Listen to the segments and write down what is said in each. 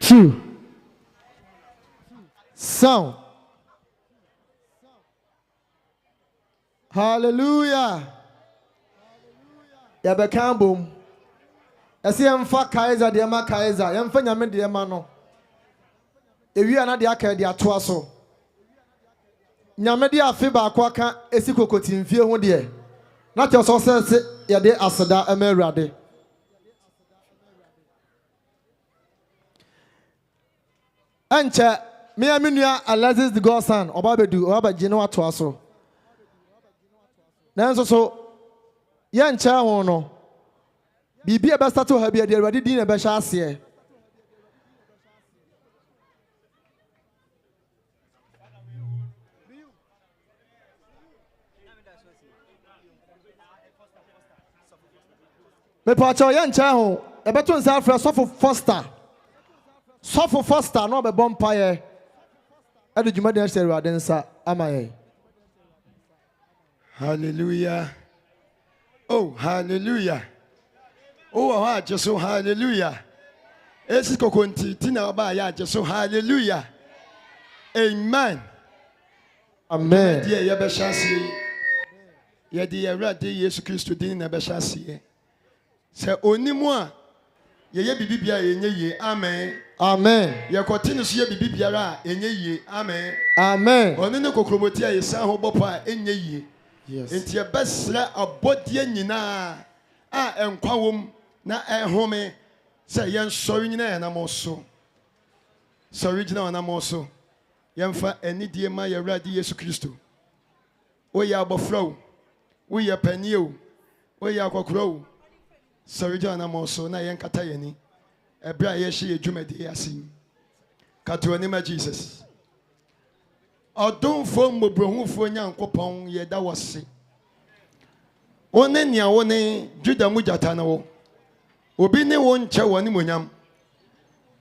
2. Sound. Hallelujah. Yabeka boom. Esi emfa Kaiser de ma Kaiser, emfa nyame de ma no. Ewi ana de aka de ato aso. Nyame de afi ba akwa ka esi kokoti mfie ho de. Na te so se ye de aseda emerade. Ancha me aminua Alexis the Godson oba bedu oba gine wato aso. Nanso so ye ncha ho no. Bibi e be start to ha bi de Awurade din na be hya ase. Me pa cha ye ncha ho e be to nsa afra Sofo Foster no be bompaye. Ade djuma de hye Awurade nsa amaye. Hallelujah. Oh, hallelujah. Oh, ha just hallelujah. Esi Kokotii tina ba ya just hallelujah. Amen. Amen. Dear ye be shasi. Ye di Awurade Yesu Kristo din na be shasi. Se onimu a ye bibibia yenye ye. Amen. Amen. Ye kotini so ye bibibia enye ye. Amen. Amen. Oni ne kokromoti a ye san ho bopa enye ye. Yes. Enti ye besra abodie nyina a enkwa wom na ehome se yen sori nyina ya na moso. Sori nyina na moso. Yemfa enidie ma ye Awurade Yesu Kristo. O ya abofra o. Wo ye pani o. O ya akokoro o. Sori nyina na moso na yen kata yeni. Ebra ye hye ye dwumade asim. Kato ni ma Jesus. Odonfo mbobrohufo nyankopon ye da wose. One nia wone Juda mujata na wo. Obi ne wo nche woni monyam.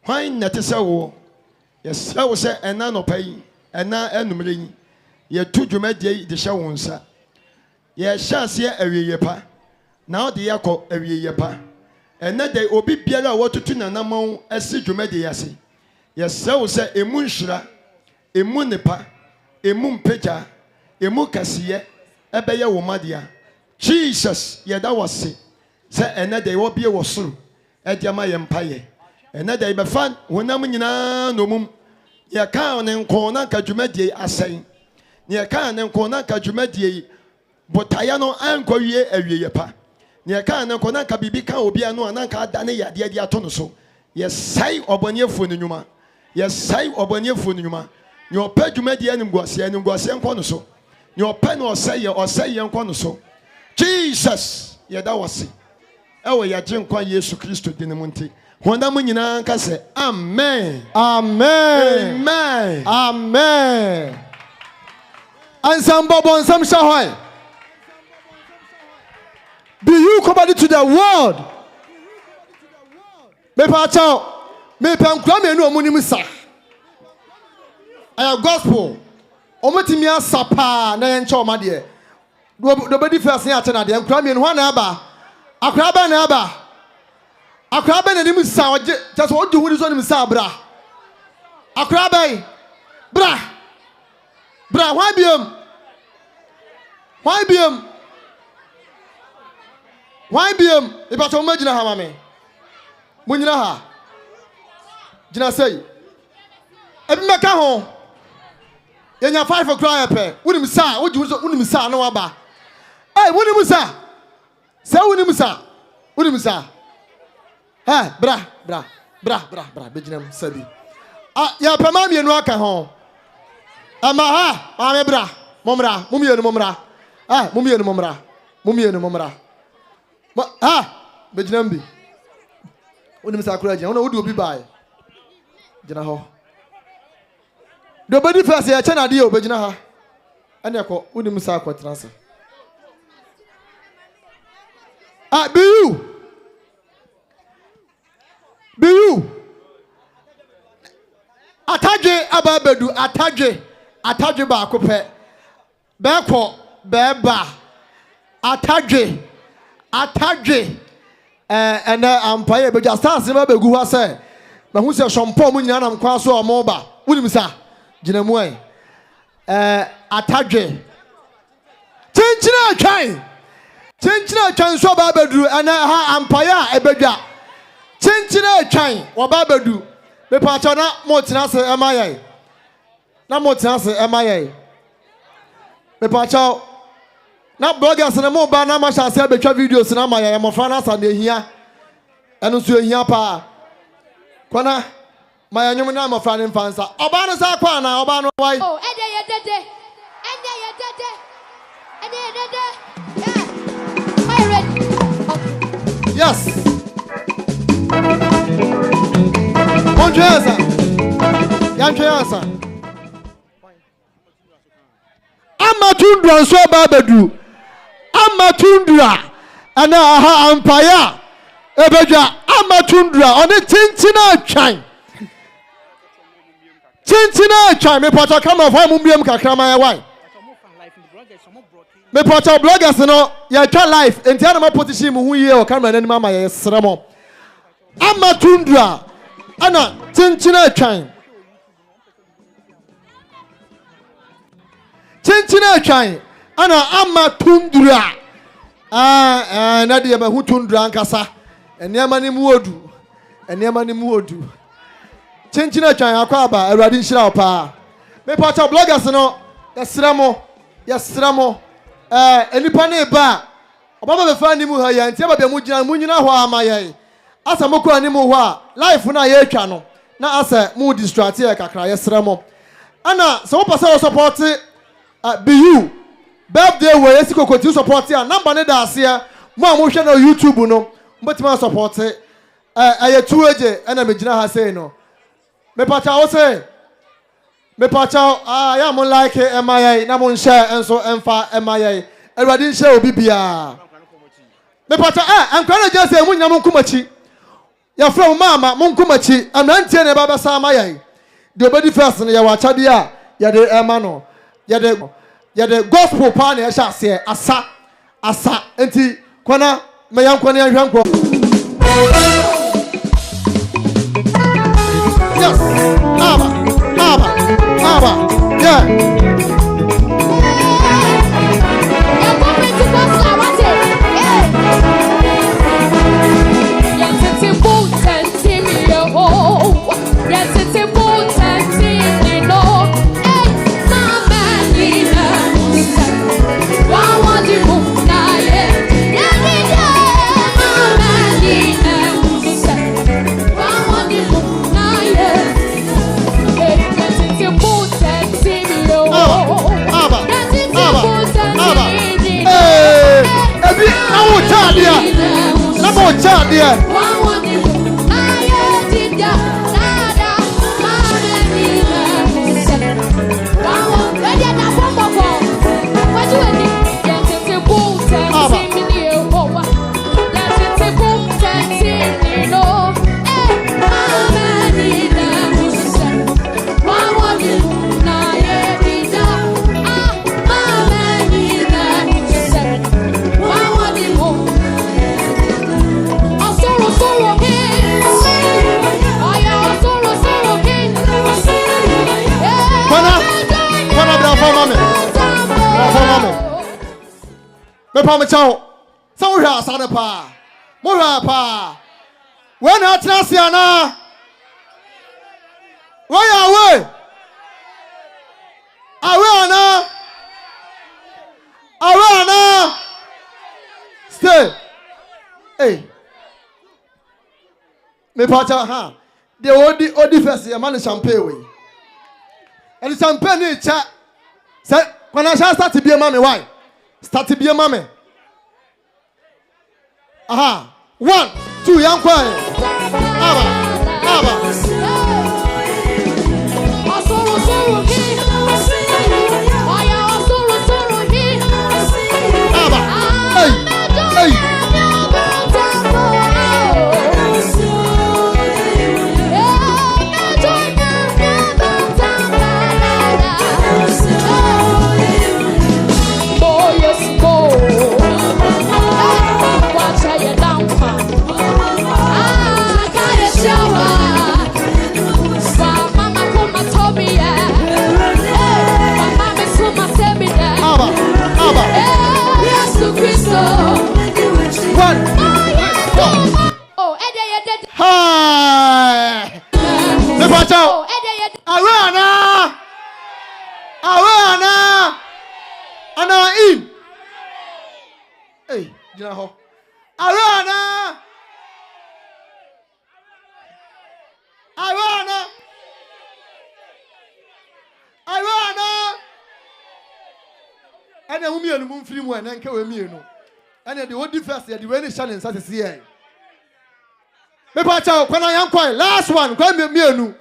Hwan na te se wo. Ye se wo se ena no pai, ena enumre yi. Ye tu dwumade de hye wo nsa. Ye hyase awieye pa. Na ode yakọ awieye pa. Ena de obi biara wotutu nanamon esi dwumade yase. Ye se wo se emu nhira, emu nepa. Emu mpeja, emu kasiye, ebeye wo madia. Jesus, yeda wase. Se enede wo bie wo soro. Ediama ye mpaye. Enede be fan honam nyina no mum. Ye ka ne nkon na ka dwumadie asen. Ye ka ne nkon na ka dwumadie botaya no ankwawie awieye pa. Ye ka ne nkon na ka bibi ka obi anu ananka adane yade de ato no so. Ye sai oboniefo no nyuma. Ye sai oboniefo no nyuma. Your pet you made the enemy was and was and so. Your pen or say young so. Jesus, yeah, that was it. Oh, ya drink kwa Yesu Kristo dinamunti. Wanda munina kase. Amen. Amen. Amen. Amen. And some bobo and some shahoi. Beyoucomedy to the world. Me pa chao. Me pa nkrame no munimisa. Aya gospel omotimi asapa na yenche omade do bedi first ya che na de nkra mi no na aba akra ba na aba akra ba na nim sa oje just o de hu so nim sa bra akra ba bra why biam e ba to magina ha mame munyina ha gina sei ebi meka ho yenya 5 o'clock pe wunim sa wunim sa na waba eh wunim sa eh bra beginam sabi ah ya pa ma mienu aka ho ama ha ma me bra momra ah momra ha beginam bi wunim sa kura je wona wudi obi bai gina ho nobody first ya chana di obegina ha ane ko unim sa akwatrasa ah Beyou atadwe ababedu atadwe ba akopɛ beko beba atadwe ena ampaye beja stars ma begu ho sɛ ma hu se shompo mu nyina nam kwa so o mo ba wunim sa gina mu ai atadwe chenchina atwan so ba baduru ana ha ampaya ebedwa chenchina atwan wo ba badu me pa cha na mo tena se emaye na mo tena se emaye me pa cha na bloggers na mo ba na ma sha se abetwa videos na ma ya mo fa na sa na ehia eno so ehia pa kwana ma ya nyum na mo fa ne mfansa oba no sa kwa na oba no wai oh ede ye dede yeah are you ready okay. Yes Bonjour Yanchesa Amatundra so babadu Amatundra ana aha ampaya ebeja amatundra oni tintina twan me pata kama fa mumbiem kakra ma ya wai me pata bloggers no ya twa life enti ana ma position mu hu ye o camera nani mama ya sremo amatundra ana tintina twan ana amatundra na de ma hu tundra nkasa eniama ni mu odu chinchina twan akwa aba awrade nhira opa me pata bloggers no yesramo enipa na eba obaba be fa ni mu ha ya ntia ba be mu nyina ho amaye asa mokura ni mu ho a life na ye twa no na asa mu distract ye kakra yesramo ana so pasa support Beyou birthday we Esi Kokotii support ya number ne da ase mo hwe na YouTube no mbetima support aye tueje na megina ha sei no me pacha o say me pacha ya mo like emaye na mo share enso emfa emaye awrade share obi bia me pacha ankwa na je say mu nyam nkumachi ya from mama mo nkumachi anantie ne baba sa amaye de obedi first ne ya wa chade a ya de ema no ya de gospel pa na ya sha se asa enti kwana me yankwa na hwanko yes aba yeah me pa me chao so hwa asade pa mo hwa pa when atras ya na why away ana stay hey me pa chao ha de odi first ya man champagne we and champagne ni cha say when I start to be a mommy why start to be a mommy. Aha. 1, 2, young choir. Abba. Hey. Gyina hɔ. Arana. Arana. Arana. Ɛna wo mienu mu mfiri mu ɛna nka we mienu. Ɛna de odi first ya de we ni hya ne nsa sese yɛ. Me pa cha kwana yan kwai last one kwa mienu.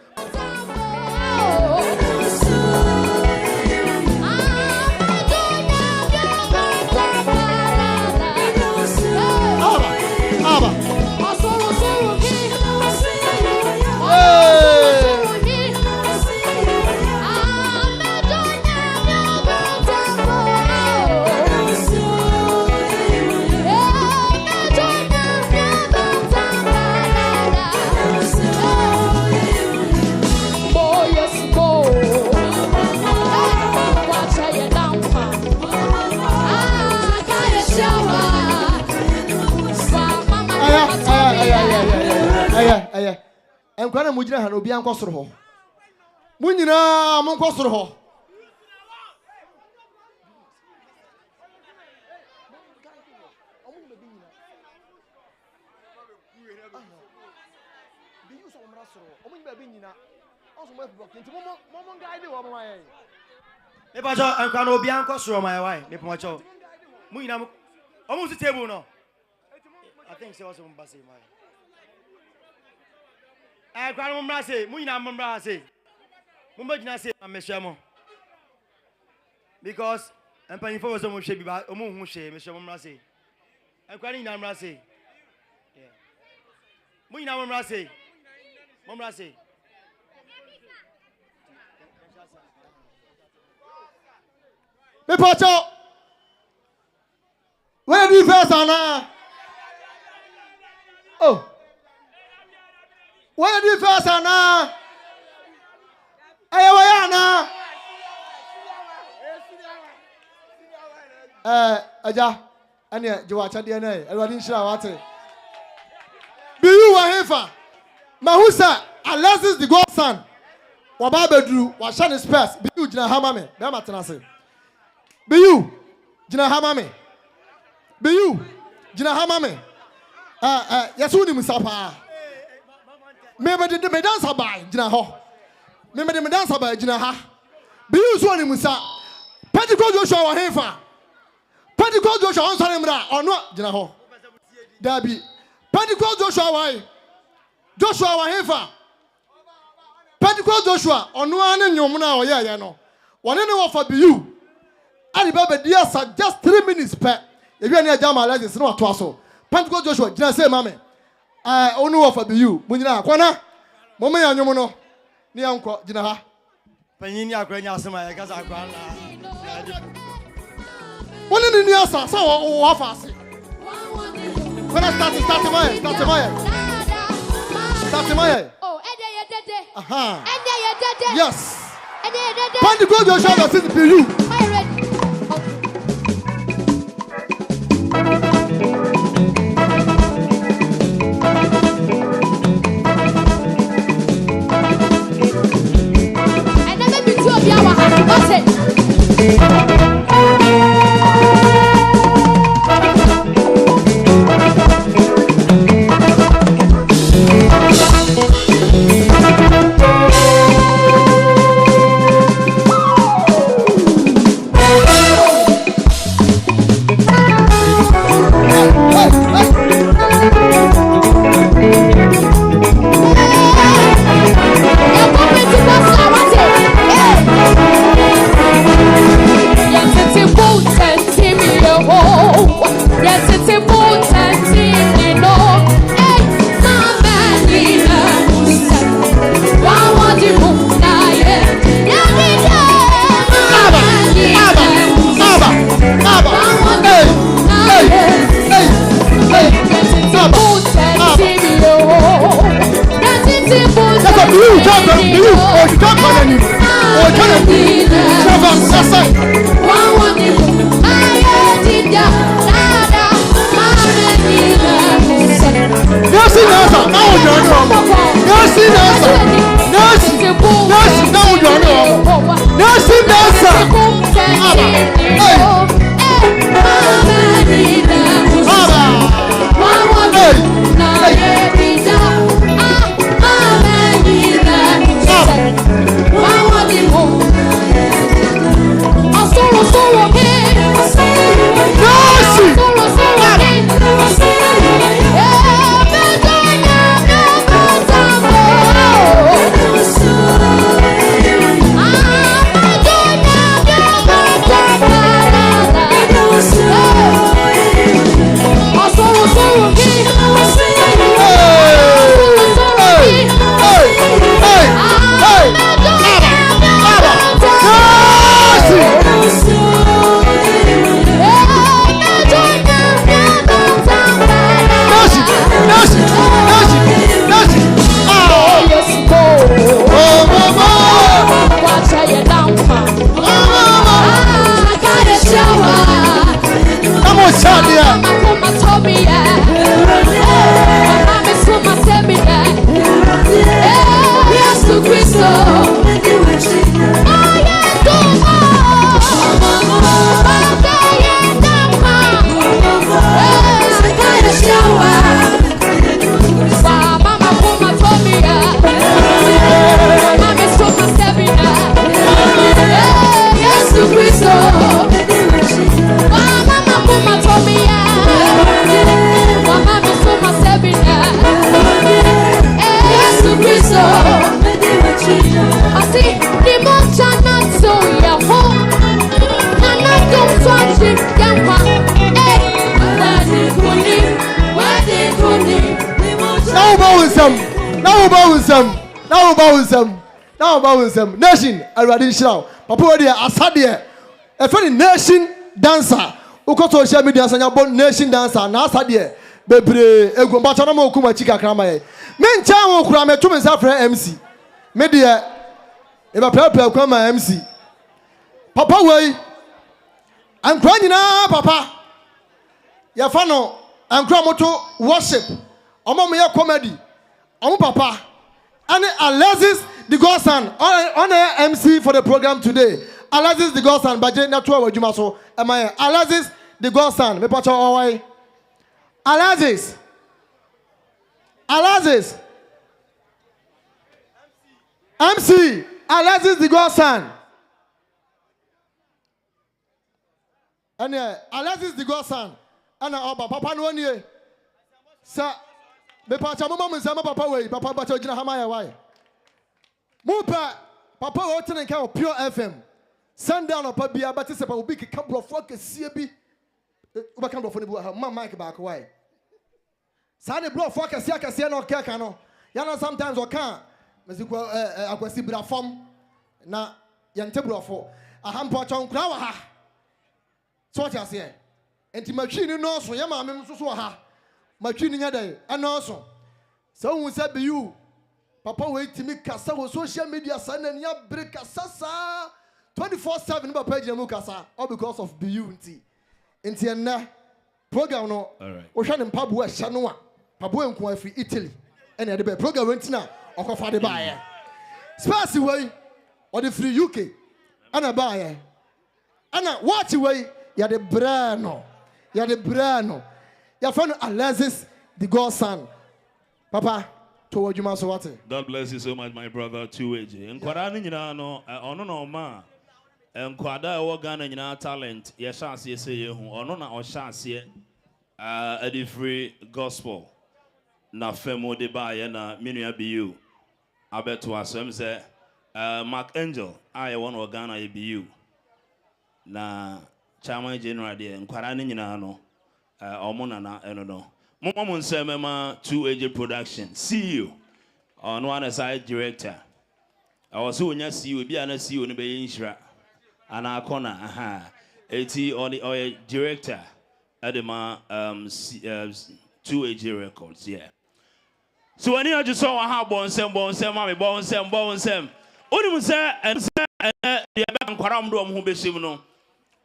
Enkwana mujina ha no bia nkɔ soro hɔ. Munyina mo nkɔ soro hɔ. Beyou so omra soro. Omunyi ba bi nyina. Onso mo block nti mo guide wo mo aye. Me ba jo enkwana obi nkɔ soro my why. Me po cho. Munyina mo. Omu si table no. I think say also mo ba say my. Grandma Mumra say, Muna Mumra say, Mumba say, I'm Meshamo. Because I'm paying for some shape about Omu She, Mr. Mumra say. I'm crying Namra say. Muna Mumra say, Mumra say. Me pacho. Where do you first Anna? Oh. Where do you first Anna? Ayawayana. Aja, Anya, Joacha DNA, Elwadin Shawate. Beyou Wahefa. Mahusa, Alexis the godson. Wababedru, Washan Spurs, Beyou Jina Hamame, Bamatanase. Beyou, Jina Hamame. Beyou, Jina Hamame. Yasuni Musapa. Member the dance by Jina Ho. Member the dance by Jina Ha. Beyou Swani Musa. Pentecost Joshua Hefa. Pentecost Joshua on Sanemra or not Jina Ho. Dabi. Pentecost Joshua why? Joshua Hefa. Pentecost Joshua on one and Yomuna or ya no. One anywhere for Beyou. Alibaba dear sir just 3 minutes per. If you are near Jama like this, no twasso. Pentecost Joshua, Jina say, Mammy. I only offer you. Munina, Kwana, Mommy and Yomono, Nianko, Jinaha. Paninia Grania Sama, Gaza. One in the Niasa, so offers. When I start Maya. Oh, Eddie. Aha. Eddie. Yes. Eddie. Pentecost Joshua, since Beyou. I read. Nation, already show. Papa, dear, Asadia, a funny nation dancer. Uko social media and your nation dancer, na Asadia, Bebre, Egumbatanamo Kuma Chica Kramae. Men Chamo Krame to myself for MC. Media, if a purple come my MC. Papa, way. I'm crying now, Papa. Yafano, I'm crying to worship. Omo comedy. Omo Papa. And Alexis the Godson on the MC for the program today. Alexis the Godson, budget na 12 Jumaso. Am I Alexis the Godson? Me pacho away. Alexis. MC. Alexis the Godson. And Alexis the Godson. And Papa no one sir. Me pacha mama mama papa way papa bacha gina hamaya why mupa papa wo tene kan pure FM send down papa bia but se pa obi keka blofo kese bi oba kan blofo ne bu ha mama mic back why sa ne blofo kese na okeka no ya na sometimes o kan mesiko akwasi bra fom na yente blofo aha mpo cha nkura wa ha so cha se enti matwi ni no so ye ma me so ha matwini nya dai anoso so hu say Beyou papa wait me kasa wo social media sa na nya break kasa sa 24/7 papa gina mu kasa all because of Beyou nti enna program no wo hwa ne mpabo a hya no a pabo enko afi Italy ene de be program wentina okofa de baaye space way or the free UK ana baaye ana watch way ya de brano your friend Alexis, the Godson. Papa, toward you, Master Water. God bless you so much, my brother. 2AJ. And Kwadani, you know, no ma. And Kwada, Ghana, you know, talent. Yes, I say you, or no, or chance yet. A the free gospel. Na femo de ba na minia Beyou. I bet to us, say, Mark Angel, I want to Ghana Beyou. Na Chama General, and Kwadani, you know. Omona na eno Mama Munsema 2AJ production. CEO. On one side director. I was who nya CEO be an CEO ni be inshra. Ana corner aha. Eti on the director. Adema 2AJ records yeah. So when you just saw how bonsem mami bonsem. Oni mu say and say the kwaram do ho besim no.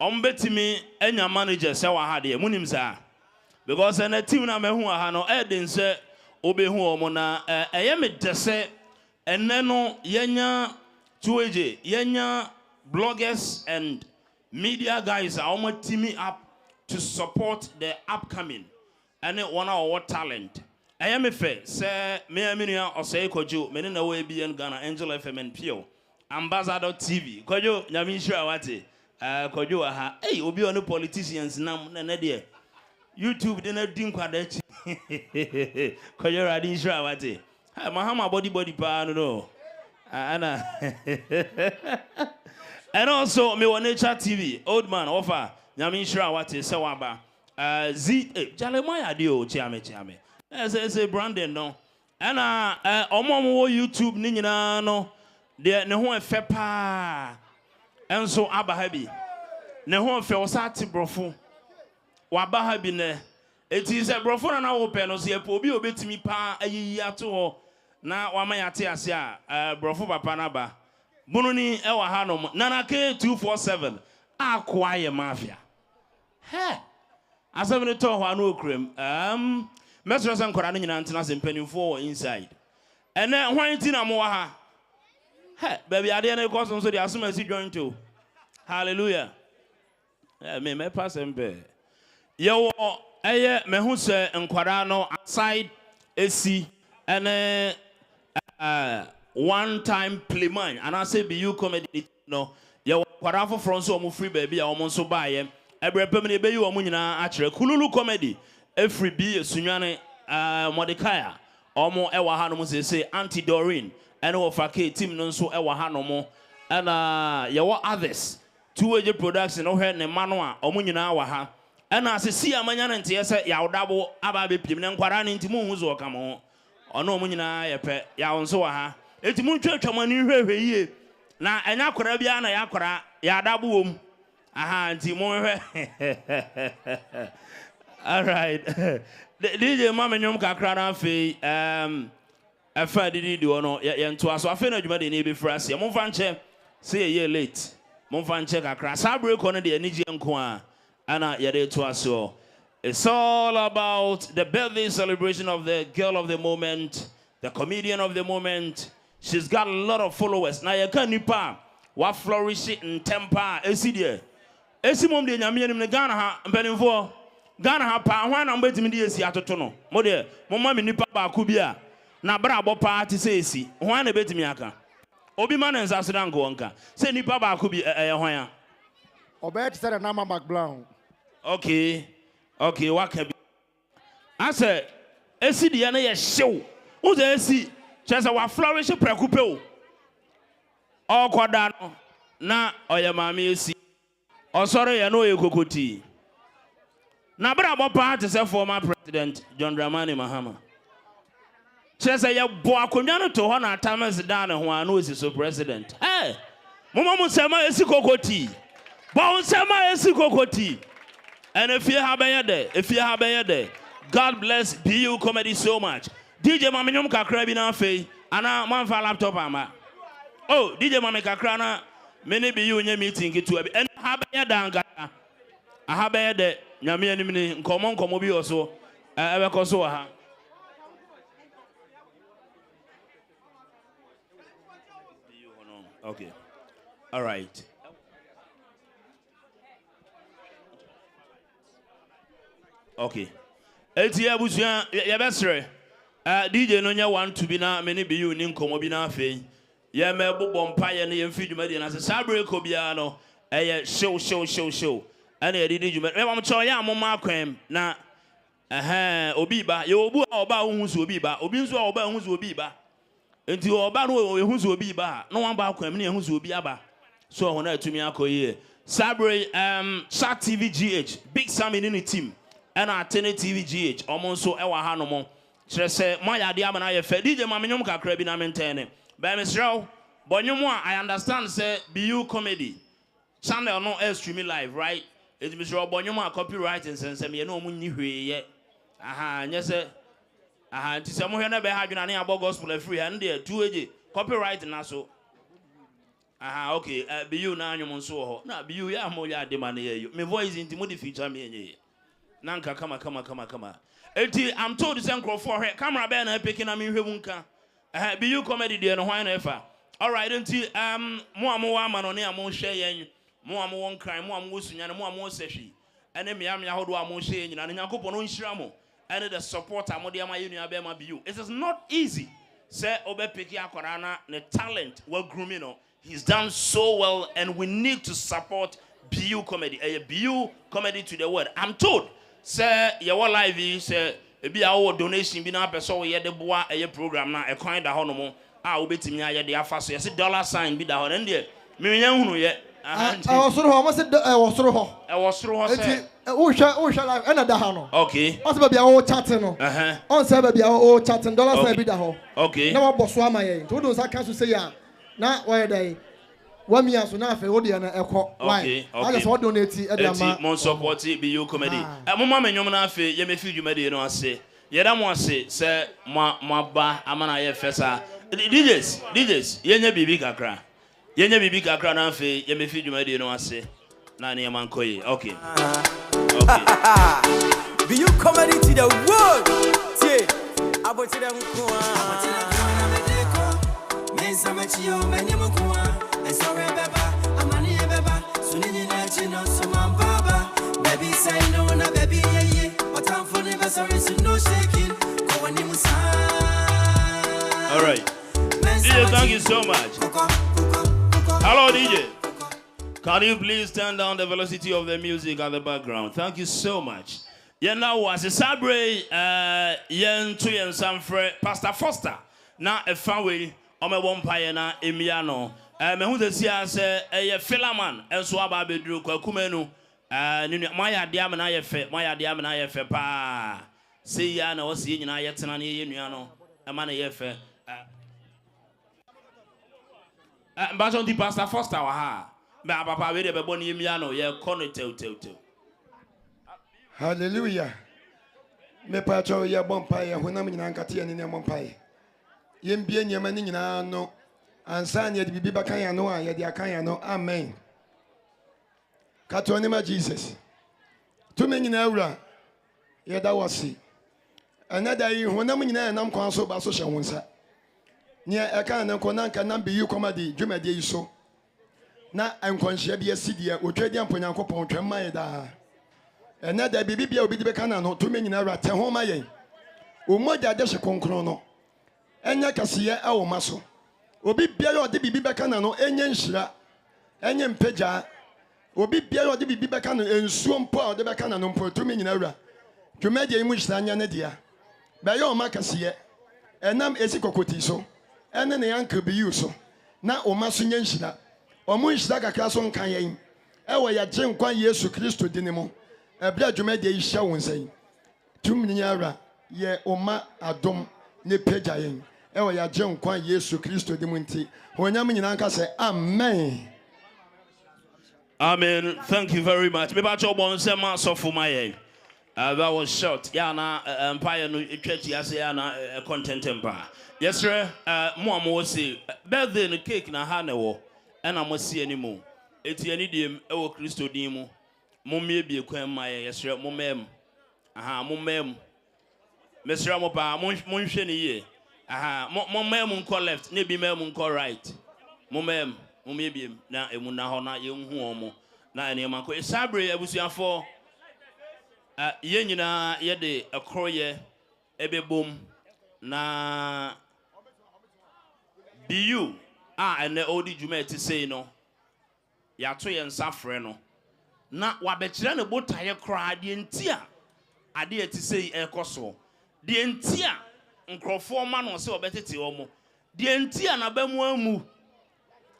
Betimi enya manager say wa ha de munim sa because na team na mehu ha no den say obehu omo na eye me dese enne no yenya 2AJ yenya bloggers and media guys are omo teaming up to support the upcoming and one our talent eye me fe say me aminua Esi Kokotii me na we bi en Ghana Angel FM and Pio Ambassador TV Kojo nyame hira wate Kojo aha hey obi on politicians nam na de YouTube de na din kwada chi Kojo radin hira wate mahama body pa no ana and also me on Nature TV old man offer nyame hira wate se waba Z Jalemaya de o chiame say Brandon no ana omo YouTube ni nyina no de ne ho efe pa enso abahabi ne ho efe osati brofo wa bahabi ne eti se brofo na wo pe no se epo obi obetimi pa ayiyi ato ho na wa mayate ase a brofo papa na ba bunu ni e wa ha no nana k 247 akwa ye mafia he asem to ho anu okrem mesro san kora no nyina ntena se mpanimfo inside ene hwan ti na mo wa ha hey, baby, I didn't go so the assume si join to. Hallelujah. Me pass embe. Yo, me who say nkwara no outside Esi and one time play man and I say beyoucomedy no. Yo, kwara for front so mo free baby a mo so buy every permanent Beyou o mo nyina akere kululu comedy every be sunwane Mordecai omo ewa ha no mo say Auntie Doreen and over team no so ewa ha no mo and yawo others 2AJ production no he ne mano a omo nyina wa ha and as see amanya nte yesa yawdabo aba be pim ne nkwara ne ntimu hu zo ka mo ono mu nyina ye pe ya wonso wa ha enti mu twatwa mani hwehwe yie na enya kwara bia na ya kwara ya dabo wom aha nti mu hwe all right DJ mama nyom kakra na fe afa didi ono ye nto aso afa na adwuma de ne be frase mo fa nche say ye late mo fa nche kakra sa break on de anije nko a ana ye de to aso. It's all about the birthday celebration of the girl of the moment, the comedian of the moment. She's got a lot of followers. Now you can nipa wa flourish in temper. Esi there. Esi mom de nyame nim ne Ghana ha mpanimfo. Ghana ha pa hwan na mbetimi de esi atoto no. Mo de mo ma me nipa ba ku bia na bra bo pa ti se esi. Hwan na betimi aka. Obi ma na nsa so dan ko nka. Se nipa ba ku bi hwan a. Obey said na Mama Brown. Okay, what can be? I said, Esi the ane ye show. Who's the Esi? Chesa wa flourish prekupe. All kwadano na oya mami Esi. Oh sorry, ya no Esi Kokotii. Na bra bo party say former president John Dramani Mahama. Chesa ya bo akonwa no to ho na atamas dan ho an Esi so president. Hey, mama mo sema Esi Kokotii. Bo sema Esi Kokotii. And if you have a day, God bless Beyou Comedy so much. DJ Maminyum Kakrabi na fe, ana man fa laptop ama. Oh, DJ Mami Kakrana, many Beyou nye meeting gitu abi. And have a danga. I have a day, Yami and common comobi also. Ever koso ha. Okay. All right. Okay. Eti abusuan ya besre. DJ no nya want to be na many be you nin komo bi na afei. Ya me bobom pa ye na ye mfi dwuma de na se sabre ko bia no show. Ana ye di dwuma. Me bam cho ya amoma akwam na obi ba ye obu a oba hu so obi ba. Obi nso a oba hu so obi ba. Enti oba no ye hu so obi ba. No wan ba akwam na ye hu so obi aba. So ho na atumi akoye. Sabre Sat TV GH Big Sam in the team. And Atene TV GH almost so ewa hanomo. Say my idea man I fe DJ Maminyum kakra bi na maintain. By Mr. Bonyumwa I understand say Beyou Comedy. Channel no air streaming live, right? It's Mr. Bonyumwa copywriting sense me no mu ni hwe ye. Aha, nyese aha ti se mo hwe na be ha dwena ne abo gospel free and there 2AJ copyright na so. Aha, okay. Beyou na anyum nso ho. Na Beyou ya mo ya de man ye. Me voice into mo the feature me enye. Nanka kama. Eti I'm told to send for her camera bear na picking na me hwebunka. Beyou Comedy de no hwan na efa. All right, enti mo wa ma no ne amo hwe yen. Mo won kran, mo sunya ne mo sehwi. Ene me hodo amo hwe yen na Nyankopon no nhira mo. Ene the support amo de ama yenu abe ma Beyou. It is not easy. Say obe piki akora na ne talent we grooming no. He's done so well and we need to support Beyou Comedy. Beyou Comedy to the world. I'm told say your live say ebi awo donation bi na person we de boa program na e kwan da ho no mo a obetimi aye de afa so yes $sign bi da ho na de me nya hunu ye awosoro ho mo se awosoro ho say wo hwa live e na da ha no okay o se ba bia wo chat no on se ba bia wo chat $sign bi da ho okay na wa boso ama ye to do sa kan so say ya na wa dey wa mi aso na afa wo de na ekọ why I just want donate e de ama mon support Beyou Comedy mo ma menyom na afa ye me fi dwuma de no ase ye da mo ase se mo ba amana ye fesa DJs ye nya bibi kakra na afa ye me fi dwuma de no ase na ne man koyi okay Beyou Comedy to the world tie aboti dem ko mensa machio menyem ko sorry baba amani baba sunini na chino suma baba baby say no na baby yeah what time for never sorry so no shaking go on musa. All right DJ, thank you so much. Hello DJ, can you please turn down the velocity of the music at the background? Thank you so much. Yeah, now was a sabre yen to yen sanfre Pastor Foster na a family on my one na Emiano. Me hu the sia say a filaman enso aba bedru kwakumenu my idea na ye fe pa say ya na o se nyina ye tena na ye nua no a man a fair. But on the pastor first hour, ha. But papa, we have a bonny miano, yeah, corner tell. Hallelujah. Me pacho ya bompire when I'm in Ankati and in Mompire. Yem bien yamani no. And san yet be bakaya no, yet the akaya no. Amen. Katonima Jesus. Too many naira. Yeah, that was it. Another year when I'm in an council by social ones. Near a can and Konanka and Beyoucomedy, Jumadi so. Now I'm conscious be a city, or trading Ponanco Pontremada. Another baby will be the Bacana, too many naira, Tahoma. Umoja Dasha Concrono. Enya Cassia, our muscle. Obi Biao de Bibi Bacano, Enyan Shra, Enyan Peja. Obi Biao de Bibi Bacano, and Swamp Power de Bacano for 2 million naira. Jumedia Mush Tanya Beyou Macasia, and I'm Esi Kokotii so, and then the uncle Beyou so. Now Omasun Yanshina, or Mush Daga Casson Kayam. Ewa ya Jem Kwan Yesu Christo Dinamo. A blood Jumedia is showing saying 2 million naira, ye Oma Adom ne Pejaim. Ewa ya Jem Kwan Yesu Christo Dimunti. When Yamin Anka say, Amen. Amen. Thank you very much. Maybe I told one sema so for my head. That was short. Yana empire no church yana content empire. Yes sir. Mo amo say birthday no cake na ha na wo. E na mo see anymore. Eti ani dem e wo Kristo din mu. Mo mie bie kwan ma yes sir mo mem. Aha mo mem. Mesra mo pa mo nhwe ne ye. Aha mo mem nko left, na bi mem nko right. Mo mem mo mie bie na emu na ho na ye hu omo. Na ene ma ko esabre abusuafo Yenina yede a croye ebe boom na Beyou and the old jume to say no ya to yen safre no na wabechire ne botaye kra de ntia ade ati sei ekoso de ntia nkrofo ma no se obetete omo de ntia na ba mu amu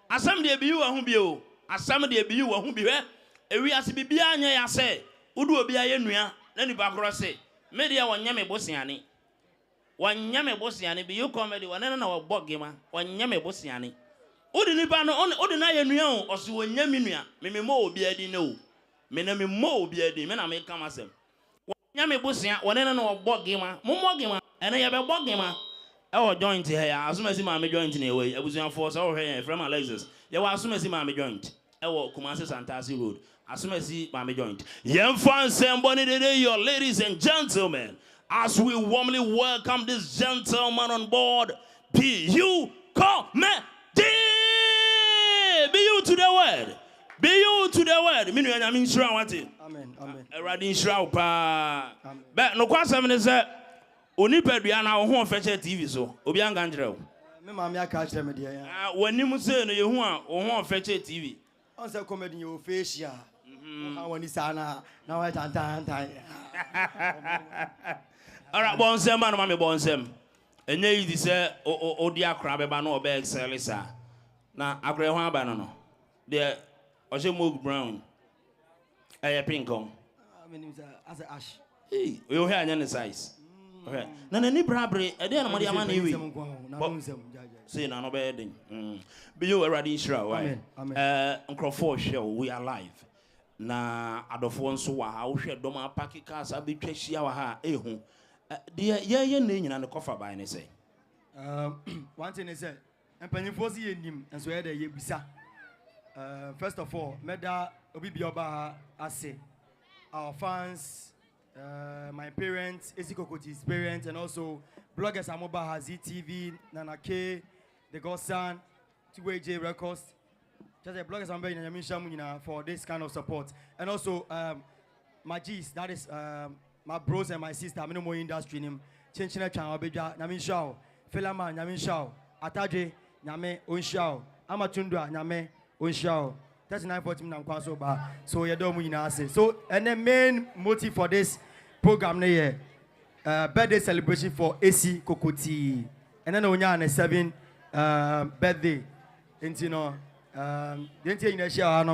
asam de Beyou ahu bi o asam de Beyou ahu bi hwe ewi ase bibia anya ya se udu obi aye nua na ni ba kro se media wonya me bosiane beyoucomedy wona na wo bogema wonya me bosiane udi ni ba no udi na ye nua o so wonya me nua me mo obi adi na o me na me mo obi adi me na me kama asem wonya me bosia wona na wo bogema mo mogema ene ye be bogema e wo joint he ya asumasi ma me joint na ewe abusuafo so wo hwe from Alexis ye wa asumasi ma me joint e wo Kumasi Santasi Road asumasi ma me joint yem fan semboni today your ladies and gentlemen as we warmly welcome this gentleman on board Beyoucomedy. Beyou to the word. Beyou to the word. Minu ya min shira wati. Amen. Amen. Eradi shira pa. But no kwasa me say oni pedua na wo ho feche TV so. Obi anga njere. Me ma me aka kire me de ya. Wani mu say no ye hu a wo ho feche TV. On say comedy you facial. How wani sana na wa tan. All right, bonsem man mama bonsem. Enye yi say odi akra beba na obe excel sa. Na akra ho aba no. De Oje Moog Brown. Pink on. I mean, as a ash. Hey, you hear any size? Okay. Na ni brabre, e dey na mari ama na ewi. Say na no be den. Beyou already sure why. Nkrofo show we are live. Na adofo nso wa ha wo hwe dom apaki cars abetwa hia wa ha ehu. De ye na nyina ne kofa by ne say. One thing is say, empanyfo si yenim enso ye dey ye bisa. First of all, Meda Obi Bioba Ase, our fans, my parents, Esi Kokotie's parents, and also bloggers Amoba Hazi TV, Nana K, The Godson, 2AJ Records. Just the bloggers I'm in Yamin for this kind of support. And also my G's, that is my bros and my sister, I'm in more industry name. Chinchina Chan Obeja, Yamin Shao, Felama, Yamin Shao, Ataje, Yame, Onshao, Amatundra, Yame. Show 3940 bar. So you don't win say. So and the main motive for this program here, birthday celebration for Esi Kokotii. And then on your 7th birthday. And you know,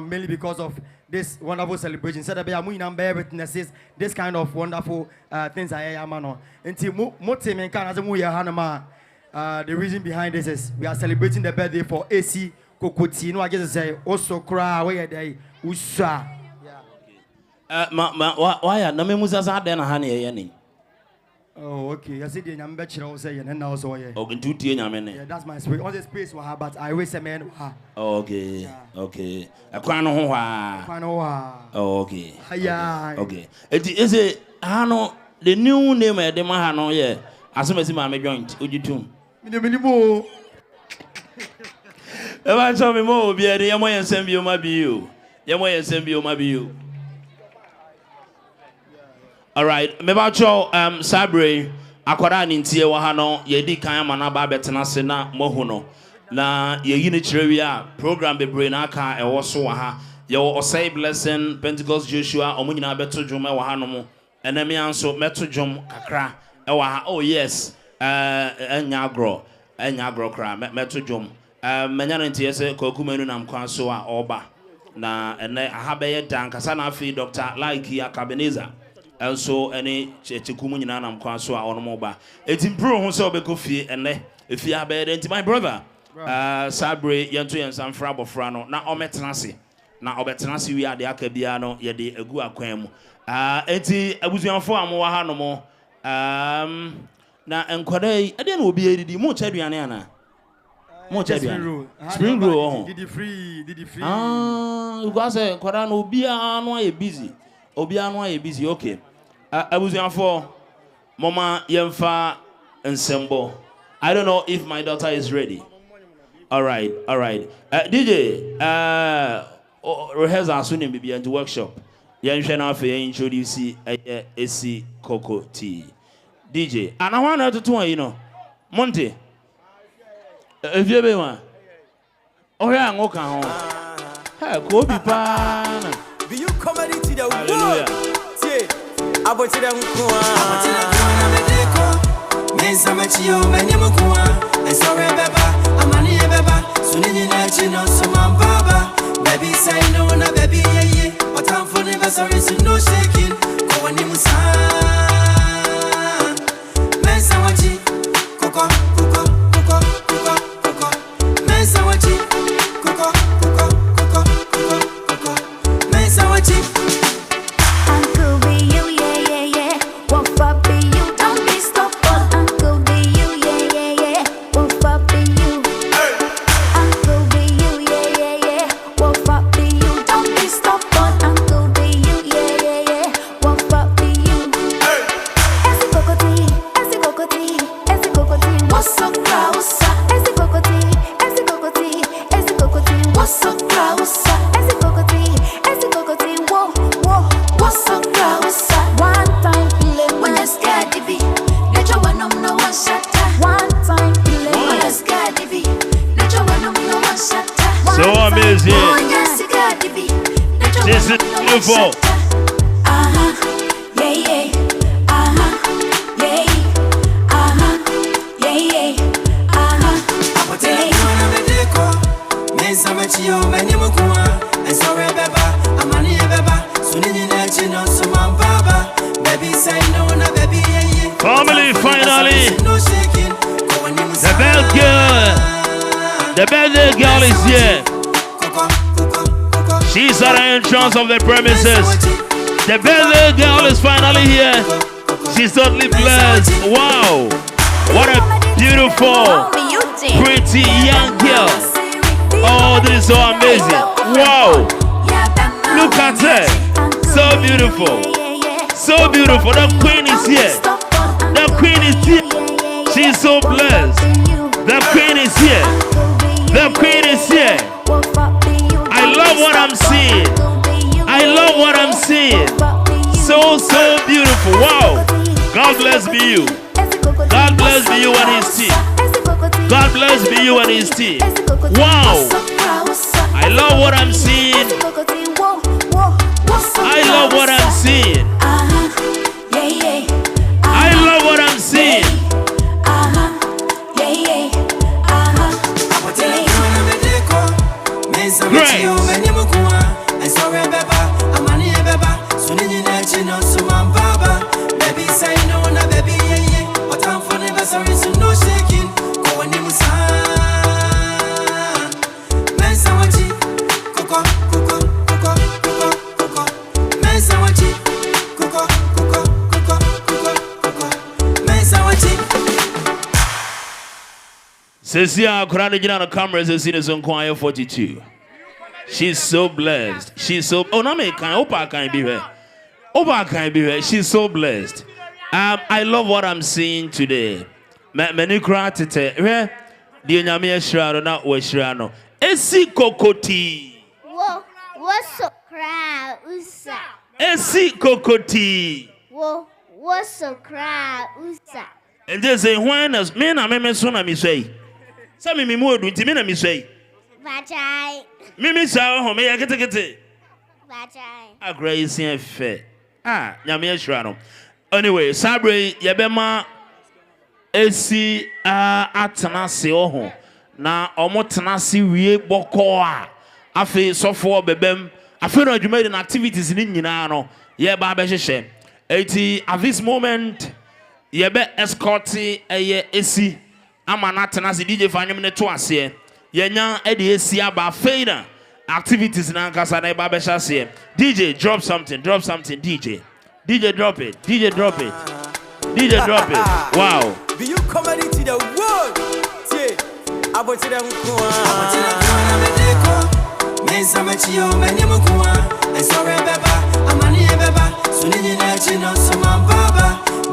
mainly because of this wonderful celebration. So that we are bear witnesses this kind of wonderful things I am on. Until motive and can as a The reason behind this is we are celebrating the birthday for Esi Kokotii. No, I just say also cry where they usa. Why? No, me musa sa den hani yani. Oh, okay. I see the number children say and now so yeah. Okay, 2 tier nyamene. Yeah, that's my space. On the space we have, but I always say man. Okay, yeah. Okay. Akwa no ho wa. Akwa no wa. Okay. Yeah. Okay. Is it hano the new name e de ma hano yeah. Asomasi ma me joint ojitum. Minimo. Eba cho me mo obi e de yemo yensem bi o ma Beyou. Yemo yensem bi o ma Beyou. All right, me ba cho Sabre akwara ni ntie wa ha no ye di kan ama na ba betena se na mohu no. Na ye yi ni kirewi a program bebre na aka e wo so wa ha. Ye wo Osei Blessing Pentecost Joshua omunyina beto dwom e wa ha no mo. Enemi anso meto dwom kakra e wa ha. Oh yes. Enya agro kra meto dwom. Menya no ntie se kokumenu nam kwan so a oba. Na ene aha be ye dan kasa na afi Dr. Laiki Akabeneza. Also any chekumu nyina nam kwan so a ono mo ba etimpro ho se obeko fie ene efie abede nti my brother Sabre yento yensan fra bofra no na ometenase na obetenase wi ade aka bia no ye de agu akwan mu enti abuzuanfo amo wa ha no mo na enkwade ade na obi edidi mo cha duane ana mo cha duane spring roll did free you go say kwada no obi ano ye busy Obiano is busy, okay. I was for Mama Yemfa and Sembo. I don't know if my daughter is ready. All right. DJ, rehearsal soon in BB and workshop. Yan Shana for introduce Esi Kokotii. DJ, and I want her to do you know. Monty. If you be one. Oh, yeah, I'm okay. Hey, Kobe Pan. Beyoucomedy to the world. Hallelujah. Abo to them kwa. Mensa machio menyemu kwa. Esore beba, amani beba. Sunini na chino suma baba. Baby say no na baby ye. What I'm for never sorry so no shaking. Kwa ni musa. Mensa wachi. Koko. Mensa wachi. Koko. Uncle Beyou, yeah. What for Beyou? Don't be stubborn. Uncle Beyou, yeah. What for Beyou? Uncle Beyou, yeah. What for Beyou? Don't be stubborn. Uncle Beyou, yeah. What for Beyou? Esi Kokotii. What's up, Krausa? Esi Kokotii. What's up, Krausa? Esi Kokotii. Whoa. What's up, Krausa? One time play when you're scared to be. Nature when I'm no one shatter. One time play when you're scared to be. Nature when I'm no one shatter. So amazing. When you're scared to be. This is beautiful. Family, finally. The birthday girl is here. She's at the entrance of the premises. The birthday girl is finally here. She's totally blessed. Wow. What a beautiful, pretty young girl. Oh, this is so amazing. Wow. Look at her. So beautiful. So beautiful. The queen is here. The queen is here. She's so blessed. The queen is here. The queen is here. I love what I'm seeing. So beautiful. Wow. God bless Beyou. God bless Beyou and his team. God bless Beyou and his team. Wow. I love what I'm seeing. I love what I'm seeing. I love what I'm seeing. Great. Cecia Kurani Jina on the camera is seen as on choir 42. She's so blessed. She's so oh no me can Opa can be her. Opa can be her. She's so blessed. I love what I'm seeing today. Many gratitude. Where the Nyame Shirano not Weshirano. Esi Kokotii. What's so crowd? Usa. Esi Kokotii. What's so crowd? Usa. And they say, when as men are me son, I say. Some me more do to me say. Bajai. Mimi saw home, I get it. Bajai. A grace and fair. Nyame Shirano. Anyway, Sabre Yabema Esi Atanasi Oho. Na Omotanasi we Bokoa. Afe so for bebem. Afe no adwuma na activities ni nyina no. Ye ba be hwehwe. Eti at this moment ye be escort eye Esi ama na Atanasi DJ fanyem ne to ase. Ye nya e de Esi aba feina. Activities na nkasa na ba be hwase. DJ drop something DJ. DJ drop it. DJ drop it. DJ drop it. Wow. Beyoucomedy to the world. See, about to them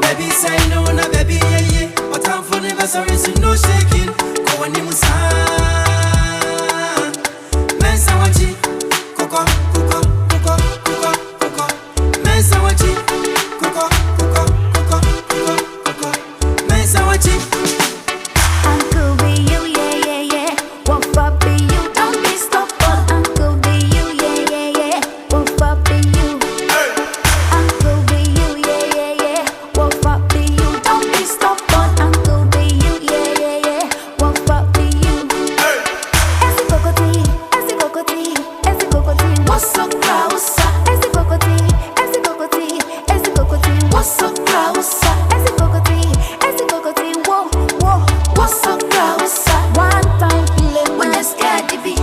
baby say no na baby yeah. What I'm for never sorry so no shaking. Go on him Mensa wachi Koko Mensa wachi Koko Mensa wachi Uncle Beyou, yeah. Won't for Beyou, don't be stopped. Uncle Beyou, yeah. Won't for Beyou. Uncle Beyou, yeah. Won't for Beyou, don't be stopped. Uncle Beyou, yeah. Won't for Beyou. Esi Kokotii, what's so close? Esi Kokotii, what's so close? Esi Kokotii, whoa, what's so close? One time play when you're scared to be.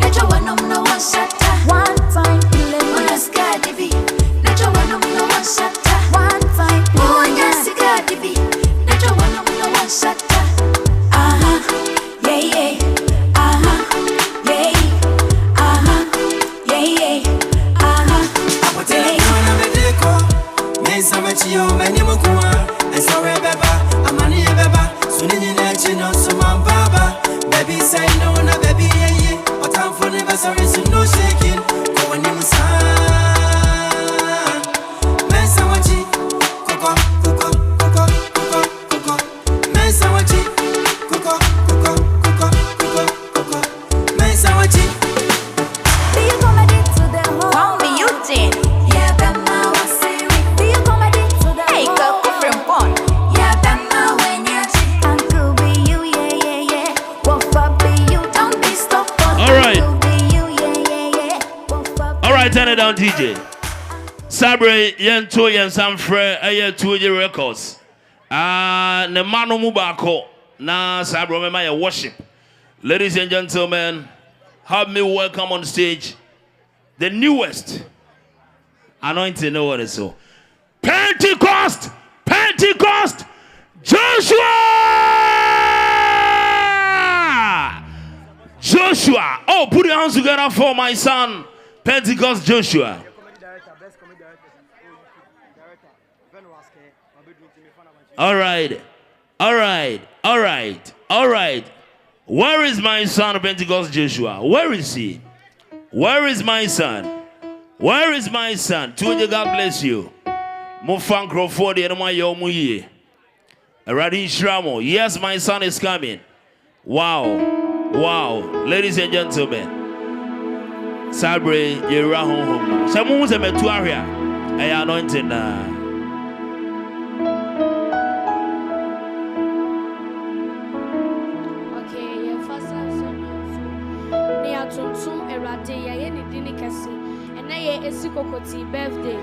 Nature one no one shatter. One time play when you're scared to be. Nature one no one shatter. One time play when you're scared to be. Nature one no one shatter. Yeah. Baby say no na baby yeah. What I'm for never sorry so no shaking. Go on him Mensa wachi Koko Mensa wachi Koko Mensa wachi Beyoucomedy to the whole. Found me you did. Yeah, Bema was serious. Beyoucomedy to the Hey, whole. go from fun. Yeah, Bema when you're Uncle Beyou, yeah. Won't for Beyou, don't be stopped. All right. Uncle Beyou, yeah. Won't for All right, turn it down, DJ. Sabre yen to yen some fre aye 2 records. Ne manu mubako na Sabre me my worship. Ladies and gentlemen, help me welcome on stage the newest anointing. Know what is so? Pentecost, Joshua. Oh, put your hands together for my son, Pentecost Joshua. All right. Where is my son, Pentecost Joshua? Where is he? Where is my son? Tuja, God bless you. Mufan Crawford, and my yomuye. Radin Shramo. Yes, my son is coming. Wow. Ladies and gentlemen. Sabre, you're home. Someone was a metuaria. I anointed. Esi Kokotii birthday.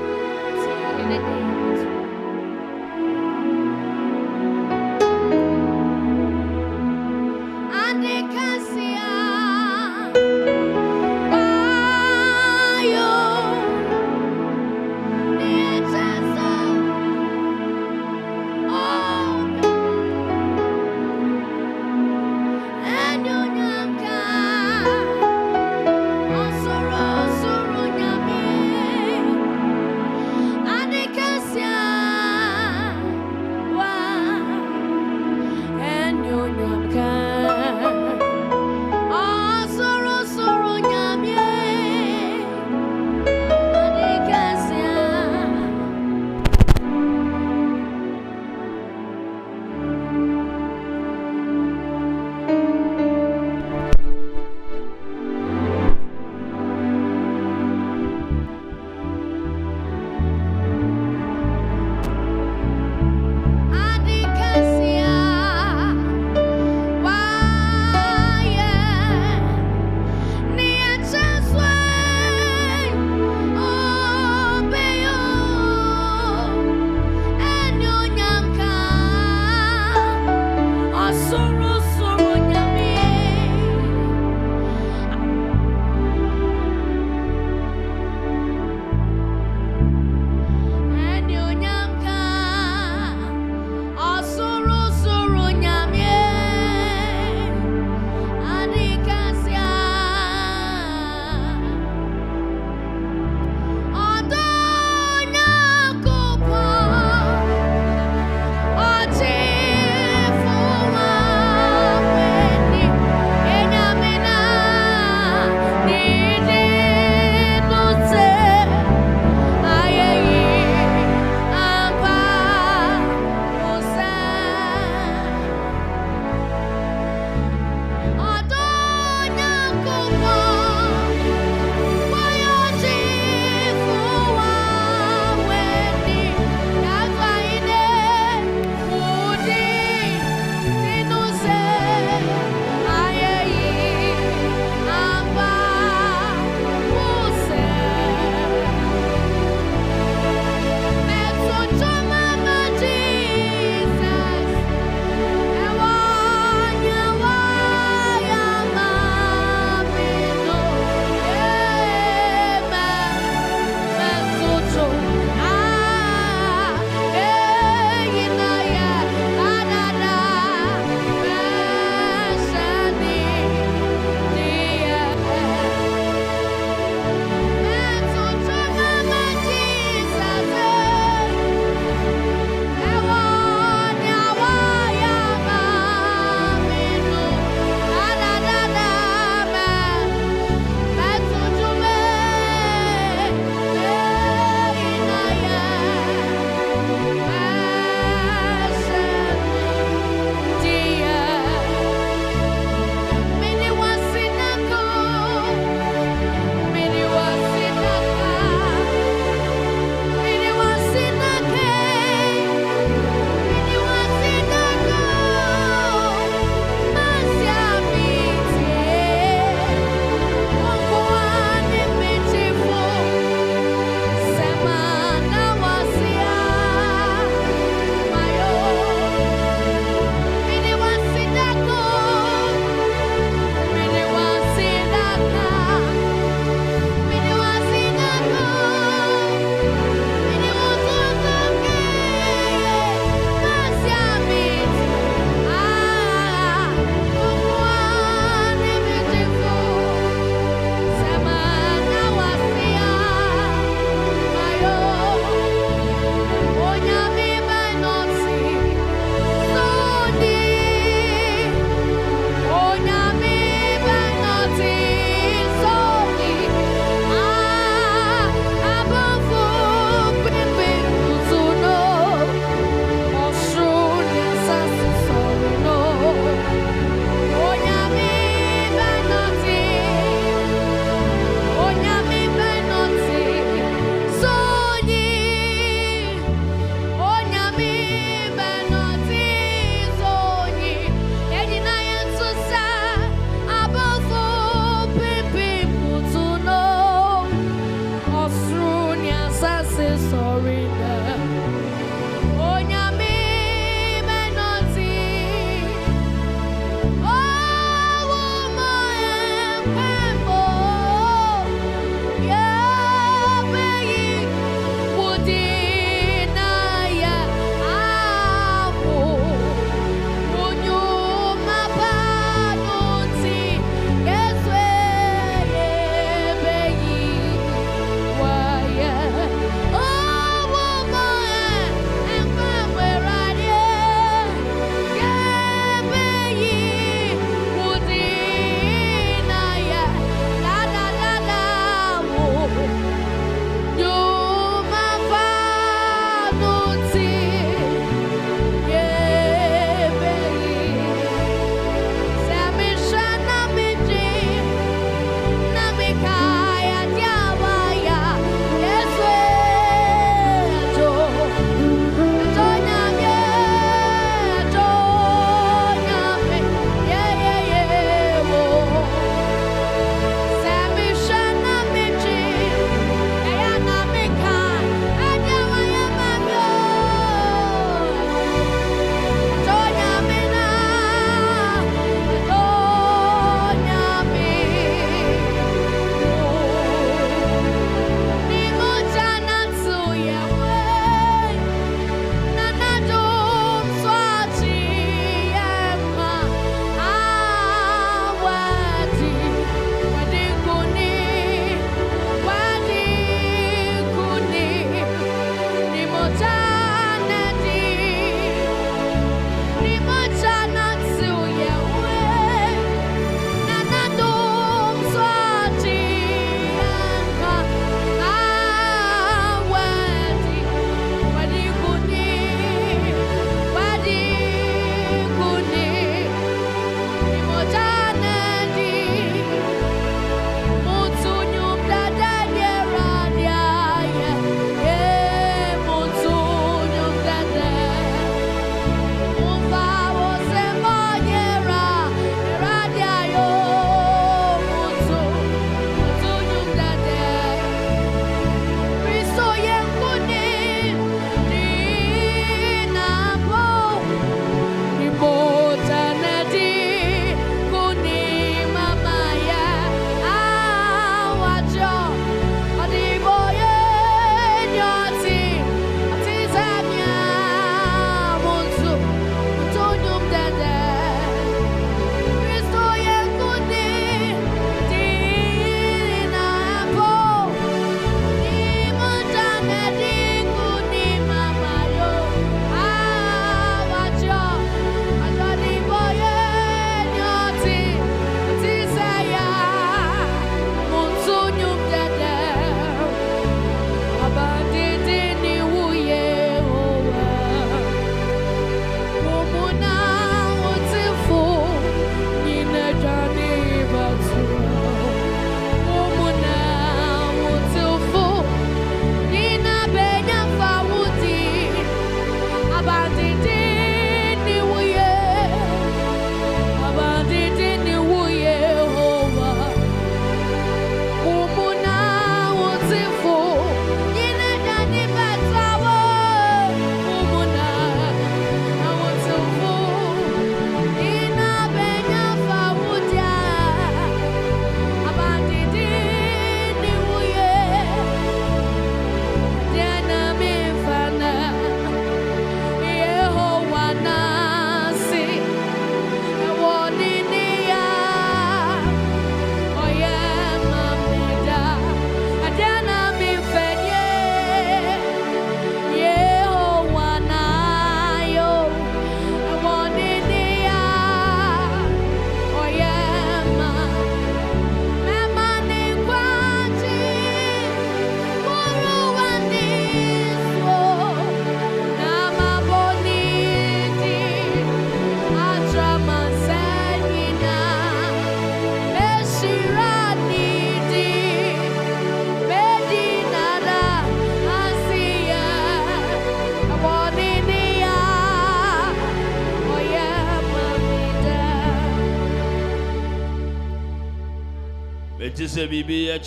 say bibi ya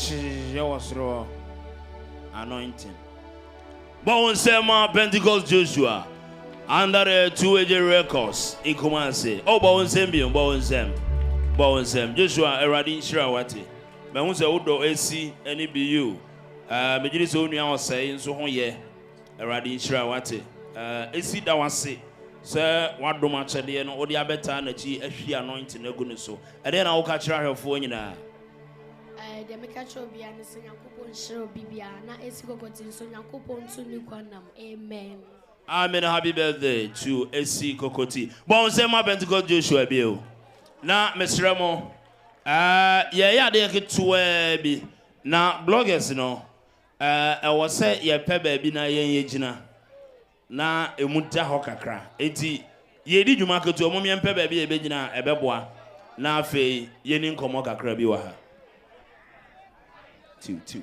anointing. Bon Sema Pentecost Joshua under the 2AJ records in Kumasi. Oh, Bon Sem Joshua Eradin Shirawati. Me hu se wodo Esi any Beyou. Me gidi so nua o say nso ho ye Eradin Shirawati. Esi da wase. Se wadom achede no odi abeta na chi ahwi anointing agu ne so. E dey na wo ka kira hwefo nyina. The Mekacho be and the Yankupon Shiro Bibia, na Esi Kokotii, so Yankupon to Nukwanam. Amen. Amen. Happy birthday to Esi Kokotii. Bon Sema Pentecost Joshua Beyou. Na Mr. Remo, yeah, they get to be na bloggers, no. I was say, yeah, baby na ye jina na emuta hokakra. Eti ye did you market to a mummy and baby a bejina a beboa na fe yenin komoka krabi waha. Two. Two.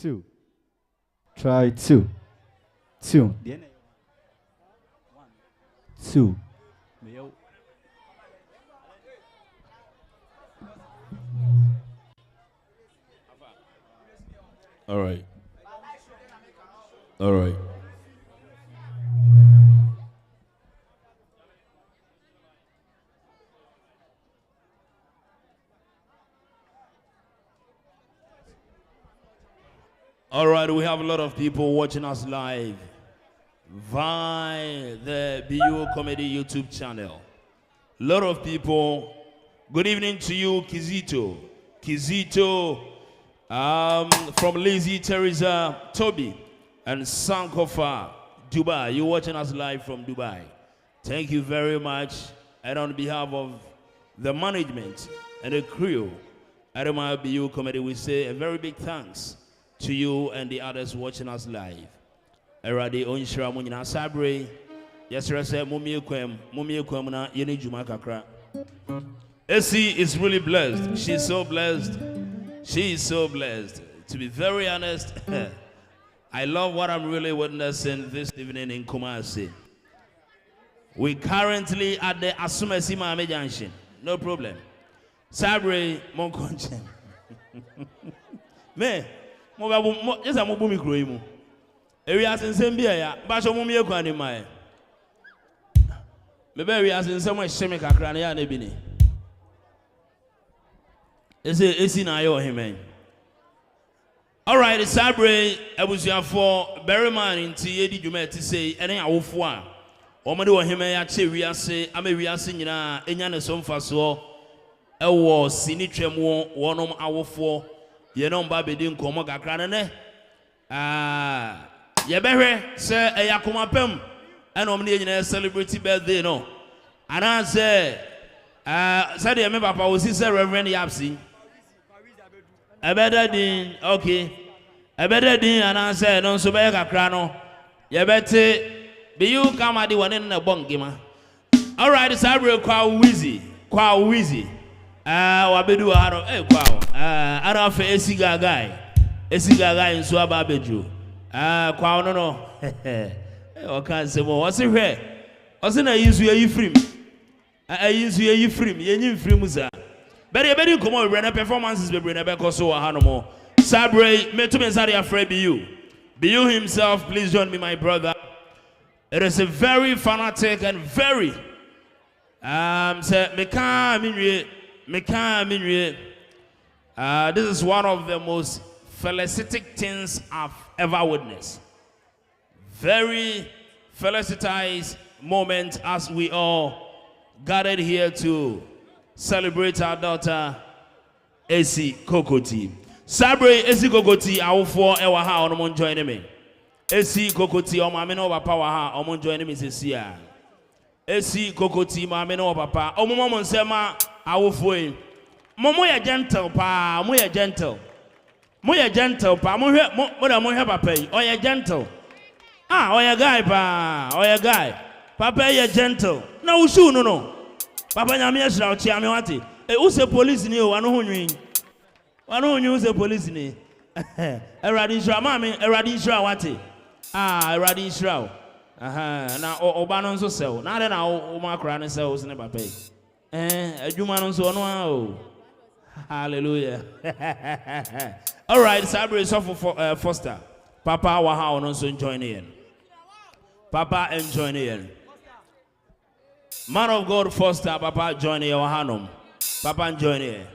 Two. Try two. Two. All right. All right, we have a lot of people watching us live via the beyoucomedy YouTube channel. A lot of people. Good evening to you, Kizito, from Lazy Teresa, Toby, and Sankofa, Dubai. You're watching us live from Dubai. Thank you very much. And on behalf of the management and the crew at my beyoucomedy, we say a very big thanks to you and the others watching us live. Eradi onshira mo nyina sabre. Yesere se mumie kwem na yene juma kakra. Esi is really blessed. She's so blessed. She is so blessed. To be very honest, I love what I'm really witnessing this evening in Kumasi. We currently at the Asumesi Mame Junction. No problem. Sabre Monkonchen. Me yes, I'm a boomy cream. Areas in Zambia, ya, but I'm a granny. My baby has in so much Shemika Crania Nebini. It's in Io, him. All right, it's Sabre. I was here for Berryman in T.A.D. You met to say, and I will for Omado him. I say, I'm a reason in a song for so. I was Sinitrem one our four. ye no mba bedi nkomo kakra ne ye behwe se eyakoma pam ena omne nyina celebrity birthday no ana se said ye me papa osi se Reverend Yapsi ebeda din okay ebeda din ana se no so be kakra no ye bete beyoucomedy wone na bongima. All right, sabre kwa wizi wabedu haro kwa ara fe esi gagai nso aba bedu kwa no o kan se mo o se hwe o se na yizu ye yifrim ye nyimfrim za beri komo we na performances be na be koso wa hano mo sabre metu mensari afre Beyou himself. Please join me, my brother. It is a very fanatic and very this is one of the most felicitic things I've ever witnessed. Very felicitized moment as we all gathered here to celebrate our daughter Esi Kokotii. Sabre Esi Kokotii awofo ewa ha ono join me. Esi Kokotii o mame no papa wa ha o join me sesia. Esi Kokotii mame no papa o mo nsema awofo yi. Mo ya gentle pa, mo ya gentle pa. Mo hwe papa yi. O ya gentle. O ya guy pa, o ya guy. Papa ya gentle. Na ushu no. Papa nyame ya shira o chia me wate. Who say police ni o ano honwin. Wano onyu say police ni. Eradi shira mame, eradi shira wate. Eradi shira. Na oba no nso sew. Na de na o ma kra ne sew ne papa yi. Adwuma no nso ono o. Hallelujah. All right, Sabre for Foster. Papa wa ha ono nso join in. Papa enjoy in. Man of God Foster, Papa join in wa hanom. Papa join in.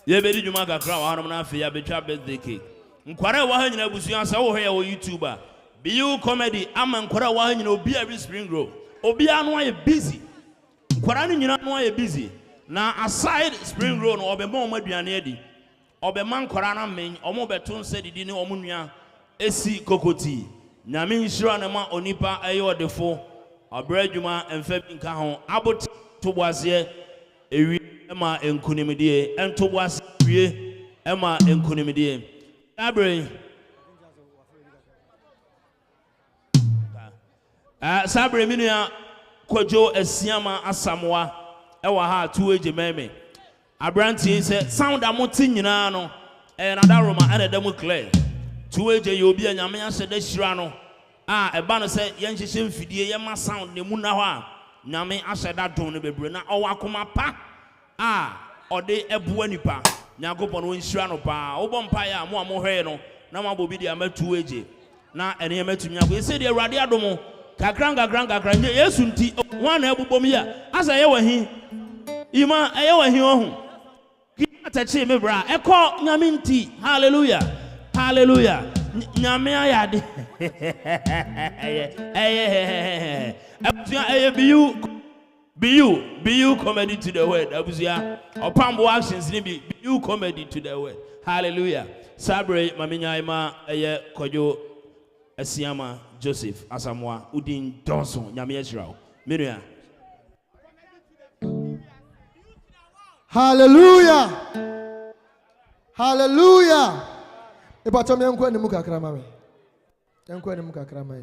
Ye bedi dwuma kakra wa hanom na afi ya betwa birthday cake. Nkwara wa ha nyina busu ansa wo hwe ya wo YouTuber. Beyoucomedy ama nkwara wa ha nyina obi a spring roll. Obi anu aye busy. Nkwara ni nyina anu aye busy. Na aside spring roll no obema omaduane adi. Obema nkwara na men omo beto nse didi ne omo nua Esi Kokotii. Nyame nhira na ma onipa aye odefo. Abra dwuma emfa binka ho abot to boase ewi ema enkunimdie ento boase wie ema enkunimdie. Sabre Sabre minua Kojo Esiama Asamoa ewa ha tuweje meme abranti se sound amoti nyina no na da roma ana da mu clear tuweje ye obi anyame ase da hira no eba no se ye nhihye mfidie ye ma sound ne mu na ho a nyame ase da don no bebre na owa koma pa ode ebo anipa nyankopon won hira no pa obo mpa ya mo hwe no na ma bobi dia matuweje na ene ye matumi akọ se de awrade adomo kakran Yesu nti wana ebubom ya asa ye wahi ima ye wahi ohun ki atachi me bra ekọ nyame nti hallelujah nyame ayade Beyoucomedy to the word abusia opambo actions ni Beyoucomedy to the word hallelujah. Sabre maminya ima eye Kojo Esiama Joseph Asamoah Udin Johnson nyame yeshrawo menua. Hallelujah. Ipato me enko animu kakra ma me. Enko animu kakra ma.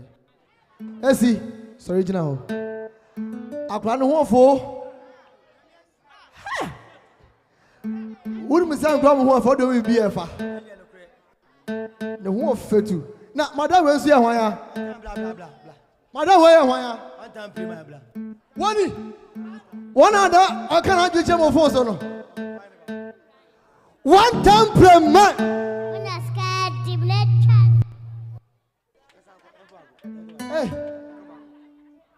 Esi, sorry gina ho. Akra no ho fo. Wuri mi san kwa mo ho fo do mi bi efa. Ne ho fetu. Na madam we nso ye hwan ya? Bla. Madam we ye hwan ya? One time pay my bla. Wani. One other I can have you mo phone so no. One time pay man. Una scared diblet. Hey.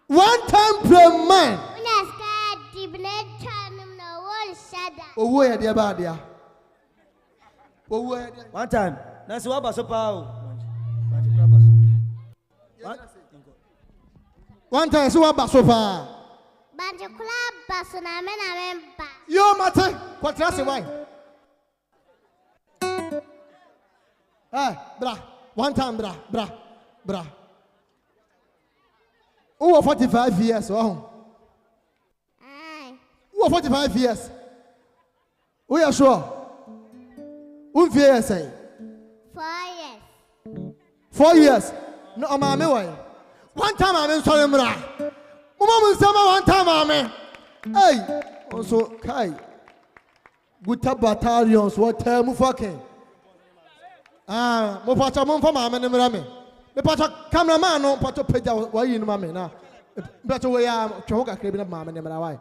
One time pay man. Una scared diblet no wall shada. Owo ye dia ba dia. Owo ye dia. One time. Na se wa ba so pa o. One time so ba so pa. Banjo club baso na memba. Yo mate, kwatra se why? Bra. One time, bra. Who 45 years? Oh. Who 45 years? We are sure. Who years say? 4 years. 4 years. No, mama, why? One time I'm in sorry, bra. Mama, one time I'm hey. Also, Kai. Good battalions. What time fucking? Mo pacha mo mfa maame ne mra me. Me pacha cameraman no pacha page wa yi no maame na. Pacha we ya twe ho kakra bi na maame ne mra why.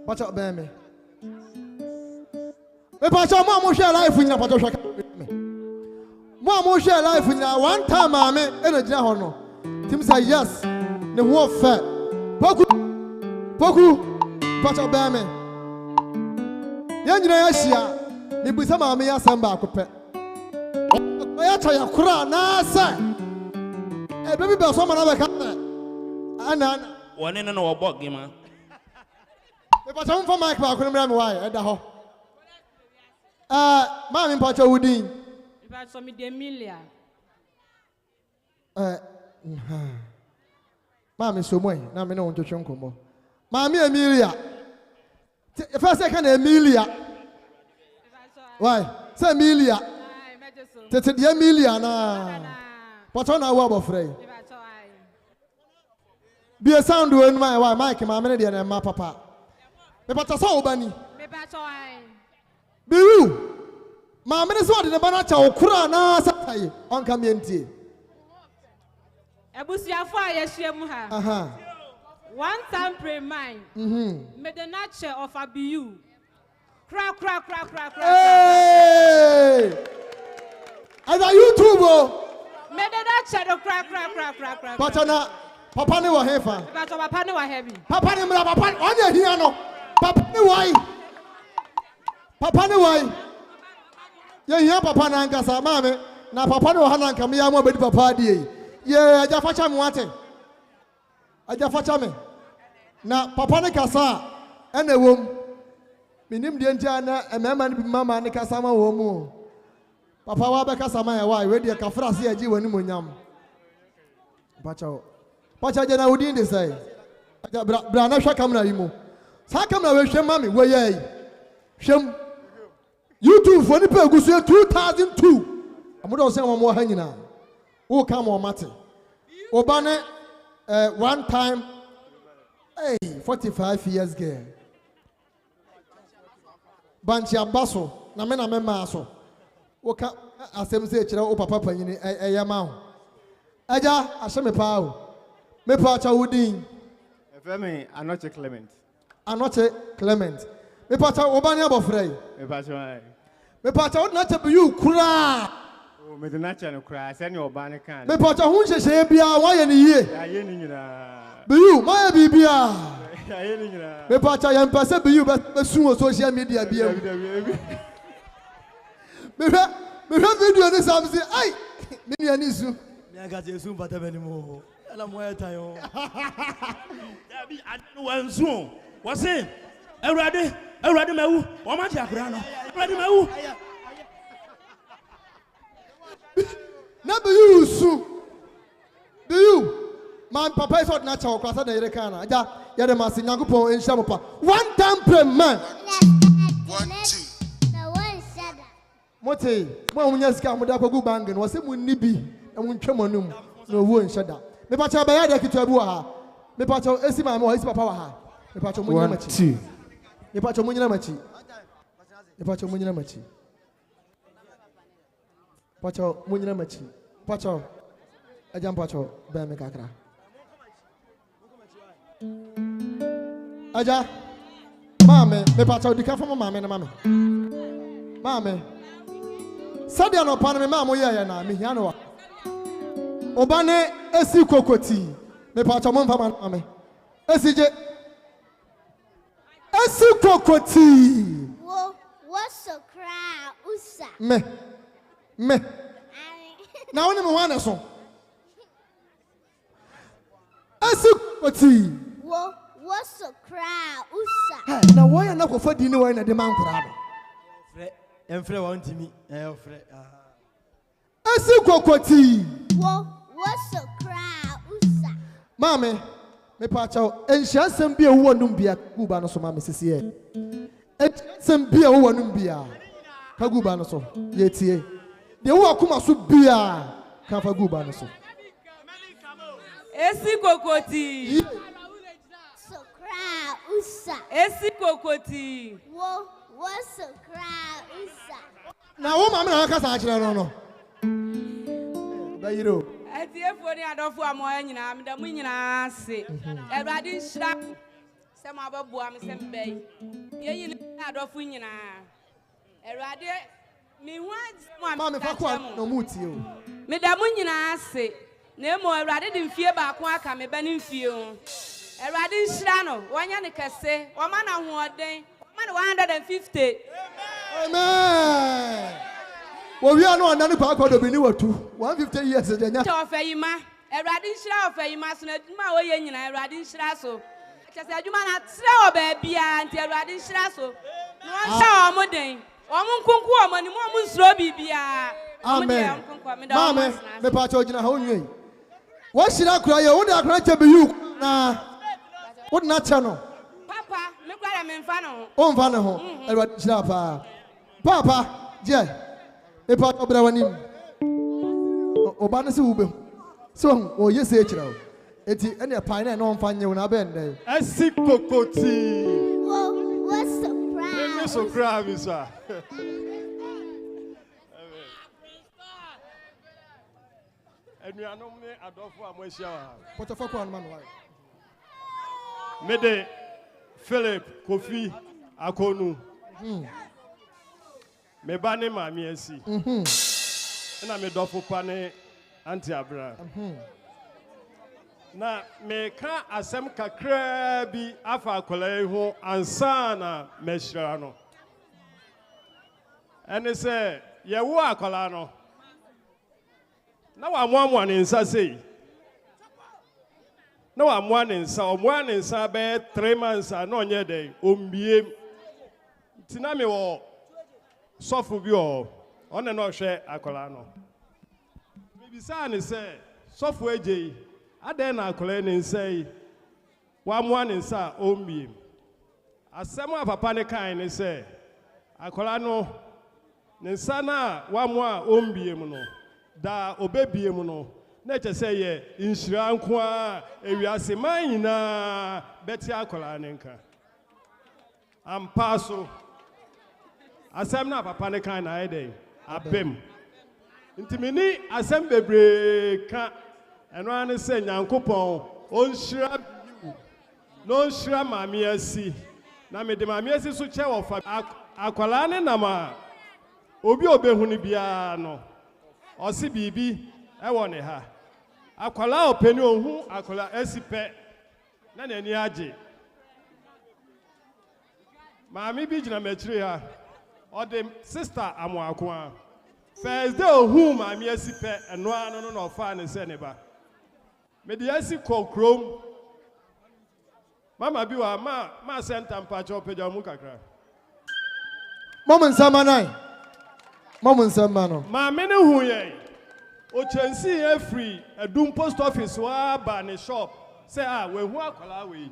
Pacha be me. Me pacha mo share life nyina pacha hwe me. Mo share life nyina one time maame e no gina ho no. Tim say yes. Ne ho fa. Poku pacha be me. Ya nyina ya hia. Me busa maame ya samba akopɛ. Oya chaya kura na sa. E baby be so mana be ka. Ana. Wone no wo bog ma. Me pa chon for mic ba ko mra me why e da ho. Maame pa cha wudin. Me pa so me de Emilia. Maame so moy na me no ntotwe nkomo. Maame Emilia. First second Emilia. Why? Say Emilia. Tete the Emilia na. Patona wa bofrey. Be a sound when my why Mike ma me dey na ma papa. Me pata so obani. Me pacho ai. Beyou. Ma me so de ba na cha okura na satai. Onka me ntie. Ebusiafo a ye hye mu ha. One time pray mine. Me the nature of a Beyou. Crack. Hey! As a YouTube, me the nature of crack. Patana, papa ne wa hefa. Papa ne wa heavy. Papa ne mra papa onye hia no. Papa ne wai. Papa ne wai. Ye hia papa na nkasa maame na papa ne wa na nka me ya mo bedi papa die. Ye aja facha me wate. Aja facha me. Na papa ne kasa ene wom. Minim de ntia na emema ne mama ne kasa ma wo mu. Papa wa be kasa ma ya wai we de ka frase ya ji wani monyam. Pacha je na udin de sai. Bra na hwa kamera yi mu. Sa kamera we hwem mami we ye. Hwem. YouTube for ni pe gusu 2002. Amodo se mo ha nyina. Wo ka mo mate. Oba ne one time 45 years girl. Banchi abaso na me ma so wo ka asem se kire wo papa panyini eye ma ho aja ahye me pa o me pa cha wudin efemi anoche Clement me pa cha wo ba ne abofrey me pa cha wo na cha Beyou kura o me de na cha no kura se ne oba ne kan me pa cha hu hyehye bia wa ye ne yie aye ni nyina Beyou ma ye bibia aye ni nyina me pa cha yam pase Beyou be sun o social media bia me video ni sam say ai me ni ani su me aga je su bata bani mo ala mo ya tayo da bi adu wansu wo se Ewurade mawu o ma ti akura no Ewurade mawu na Beyou su Beyou man papa is what na cha okwasa na yere kana aja ya de masi Nyankopon enhia mo pa one time pray man 1 2 na one shada mote mo munya sika mo da kwagu bangin wo se mu ni bi na mu ntwa manum na owo enhada me pa cha ba ya de kitu abi wa ha me pa cha esi ma mo esi papa wa ha me pa cha mo nyina machi me pa cha mo nyina machi pa cha mo nyina machi pa cha aja pa cha ba me kakra aja mame me pa cha odika fo mame na mame sadia no pa na me mamo ye na me hia no wa obane esi kokoti me pa cha mo mfa mame esi je esi kokoti wo so cry usa me na woni me wana so esi kokoti wo so cry usa na wo ya na kofa di ni wo na de man kura no Enfre wa ntimi. Ofre. Esi Kokotii. What's a crowd? Usa. Mame, me pacho. Enhyasem bi a wo num bia guba no so mame sisi e. Enhyasem bi a wo num bia. Ka guba no so. Ye tie. De wo akoma so bia. Ka fa guba no so. Esi Kokotii. So crowd. Usa. Esi Kokotii. What's a crowd? Usa. Na wo mame na aka sa akire no. Beyou. Etiefo ni adofo amoya nyina me da mu nyina ase. Ewrade nhyira se ma babu am se mbey. Ye yin adofo nyina. Ewrade mi hu adimo Mame fa kwa no mutie o. Me da mu nyina ase. Na emo ewrade de mfie ba ko aka me ba ne mfie o. Ewrade nhyira no wonya ne kese. O ma na hoɔden. O ma ne 150. Amen. We are no anani pa akodo bi ni watu 150 years de nya. Ofeyima, Ewrade nhyira ofeyima so na adwuma wo ye nyina Ewrade nhyira so. Kyese adwuma na tra o ba bia nti Ewrade nhyira so. No nhyira o moden. O mo nkunku o mani mo nsuro bibia. Amen. Mame, me pa cho gina ha onwe. Wo hyira kura ye wo da kura che Beyou na wo na che no. Papa, me kwara me mfa no. O mfa ne ho. Ewrade hyira pa. Papa, je. Me pa cho bra wanim. Oba ne se ube. So o ye se kira o. Eti ene pan na no mfa nye wo na be ndai. Esi Kokotii. What's a crowd? So grab me, sir. And we are no more adolfo amosia. What of one man why? Mede Philip Kofi Akonu. Me bane mami esi. Na me dofo pane anti abra. Na me ka asem kakra bi afa akola ho ansa na me hyira no. Ene se ye wo akola no. Na wa moamoa ne nsa sei. Na wa moa ne nsa, o moa ne nsa be 3 months na onye dey ombie. Tina me wo sofu bi o one na ohwe akola no. Bibisa ne se sofu eje adan na akola ne nsa yi. Wa moa ne nsa ombie. Asem a papa ne kan ne se akola no ne nsa na wa moa ombie mu no. Da obebie mu no na che se ye inhyira nko a ewiase man nyina beti akola ne nka ampa so asem na papa ne kan na ede abem ntimini asem bebre ka eno ane se nyankopon onhyira no nhyira maame asi na me de maame asi so che wo fa akola ne nama obi obehu ne bia no Osi bibi ewo ne ha akwala openi ohu akwala esipe na nani age maami bi gina machiri ha ode sister amoako a first day ohu maami esipe eno ano no ofa ne se ne ba me de esi kokrom mama bi wa ma center mpa cho peja mu kakra Moment samanai. Moment samano. Maami ne hu ye o chansi e free edum post office wa ba ne shop say we hu akola we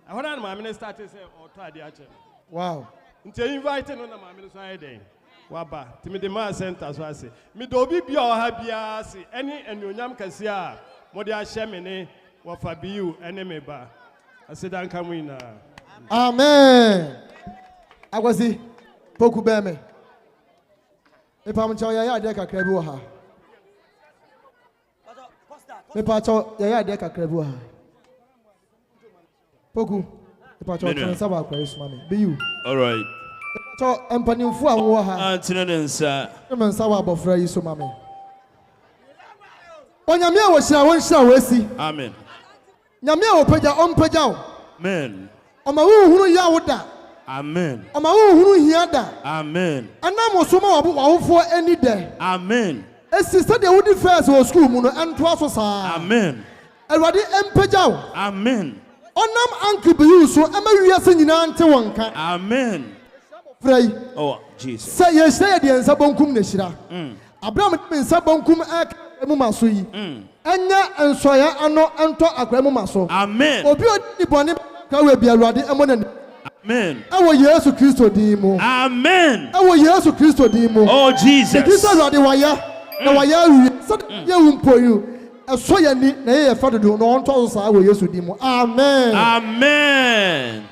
ahona na maami ne start say o to ade ache Wow. nti invite no na maami ne so ayeden wa ba timi de ma center so ase mi do obi bia o ha bia ase eni enuonyam kase a mo de ahye me ne wa fa Beyou ene me ba ase dan kamuina. Amen. Agwazi poku beme. Me pa mcha ya de kakra bi wo ha. Me pa cho ya de kakra bi wo ha. Poku. Me pa cho transfer ba kwa Yesu mame. Beyou. All right. Cho empanimfu a wo ha. Antene ne nsa. Me nsa wa abofra Yesu mame. Onyame a wo hyira wo hyira wo asi. Amen. Nyame a wo pagya o mpagya wo. Amen. Oma wo hunu ya wo da. Amen. Oma wo hunu hia da. Amen. Anam so ma wo fo ani de. Amen. Esi se de wodi first wo school mu no ento aso saa. Amen. Awurade empagya wo. Amen. Onam anke Beyou so ama wiase nyina nte wonka. Amen. Frey. Oh, Jesus. Say yes, say the answer bonkum neshira. Abraham pensa bonkum emu maso yi. Enya ensoya ano ento akwemu maso. Amen. Obi odi boni ka we bia Awurade emona. Amen. Ewo Yesu Kristo din mu. Amen. Ewo Yesu Kristo din mu. Oh, Jesus. Kristo Awurade waya. Na waya wi. So ye wumpo yu. Eso ya ni na ye fa dodo no onto so sa wo Yesu din mu. Amen. Amen.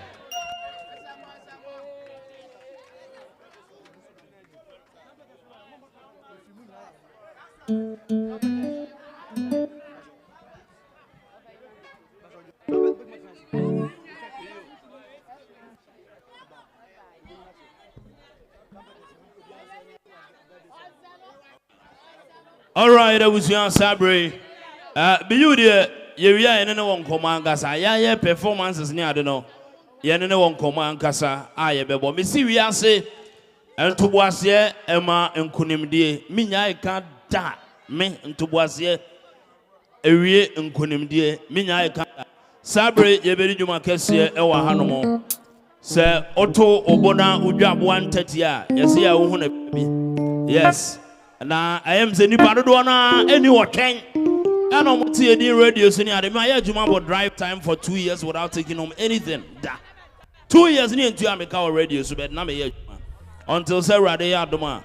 All right, I was young Sabre. Beyou there, you are in one command cassa. Yeah, performances near the no. Yen one command cassa. I bebo. Missy, we are say, and to was here, Emma and Kunim dear. Minya, I can't die. Me and to was here. Ewie Kunim dear. Minya, I can't. Sabre, ye very juma kessia, Ewa Hanomo. Sir Otto Obona, Ujab 130. Yes, yeah, who baby. Yes. Na I am the Nipado Dona, anyone can. And I'm the radio senior. My Jumbo drive time for 2 years without taking home anything. 2 years near to America radio, so bad number until Sarah they are Doma.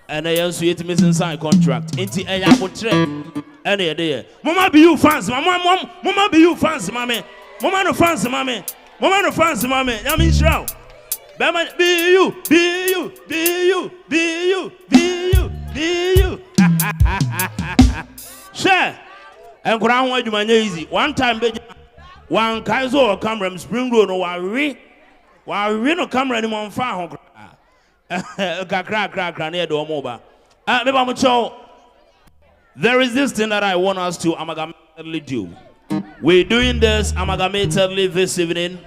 And I am sweet missing sign contract. Into a yapo any day. Mama be you fans, Mama be you fans, Mammy. Mama no fans, Mammy. Mama no fans, Mammy. I mean, shroud. Be you. Share and ground what you man easy. One time, one Kaiser or camera spring road or we no camera anymore on fire. Crack near the mobile. There is this thing that I want us to amalgamatedly do. We're doing this amalgamatedly this evening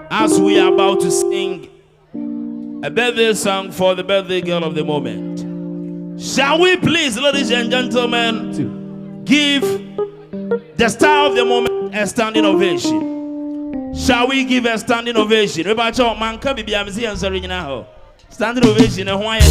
as we are about to sing a birthday song for the birthday girl of the moment. Shall we please, ladies and gentlemen, give the star of the moment a standing ovation? Shall we give a standing ovation? Standing ovation and why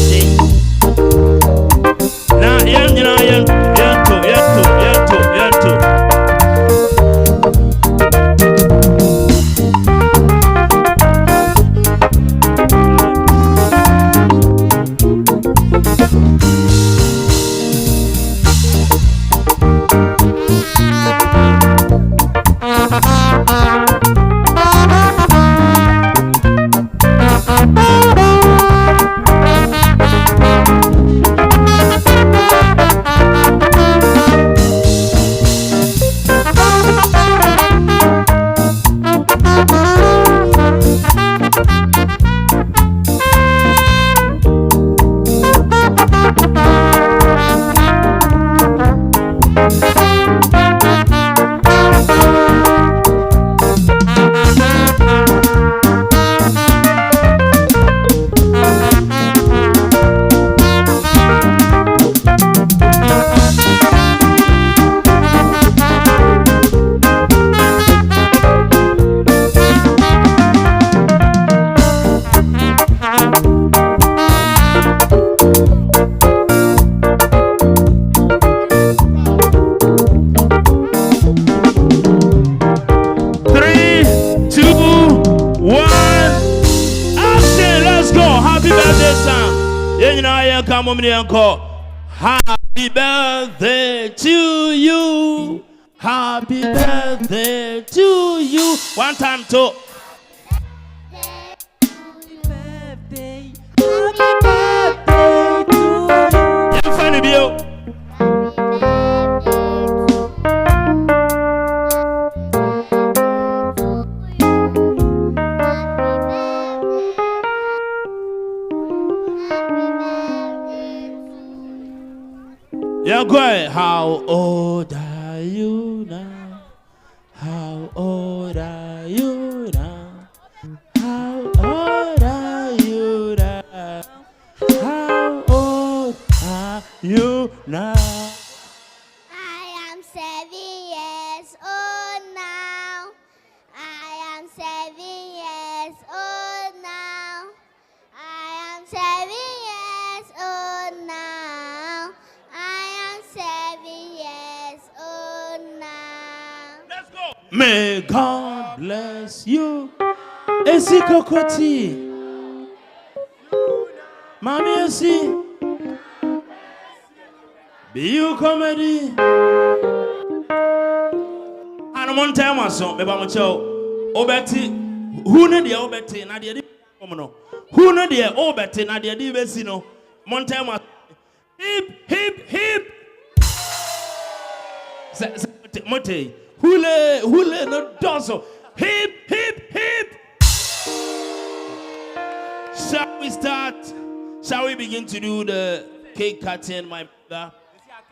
happy birthday to you. Happy birthday to you. One time to happy birthday to you. Yeah, funny Beyou. Yeah, go ahead. How old are you now? How old are you now? How old are you now? How old are you now? I am 7 years old now. I am 7 years old now. May God bless you. Esi Kokotii. Mami Esi. Beyou comedy. And one time I saw me by Obeti. Who know the Obeti? Nadia. Who know the Obeti? Nadia Divesino. One time I hip, hip, hip. Mote. Hule no dozo. Hip, hip, hip. Shall we start? Shall we begin to do the cake cutting, my brother?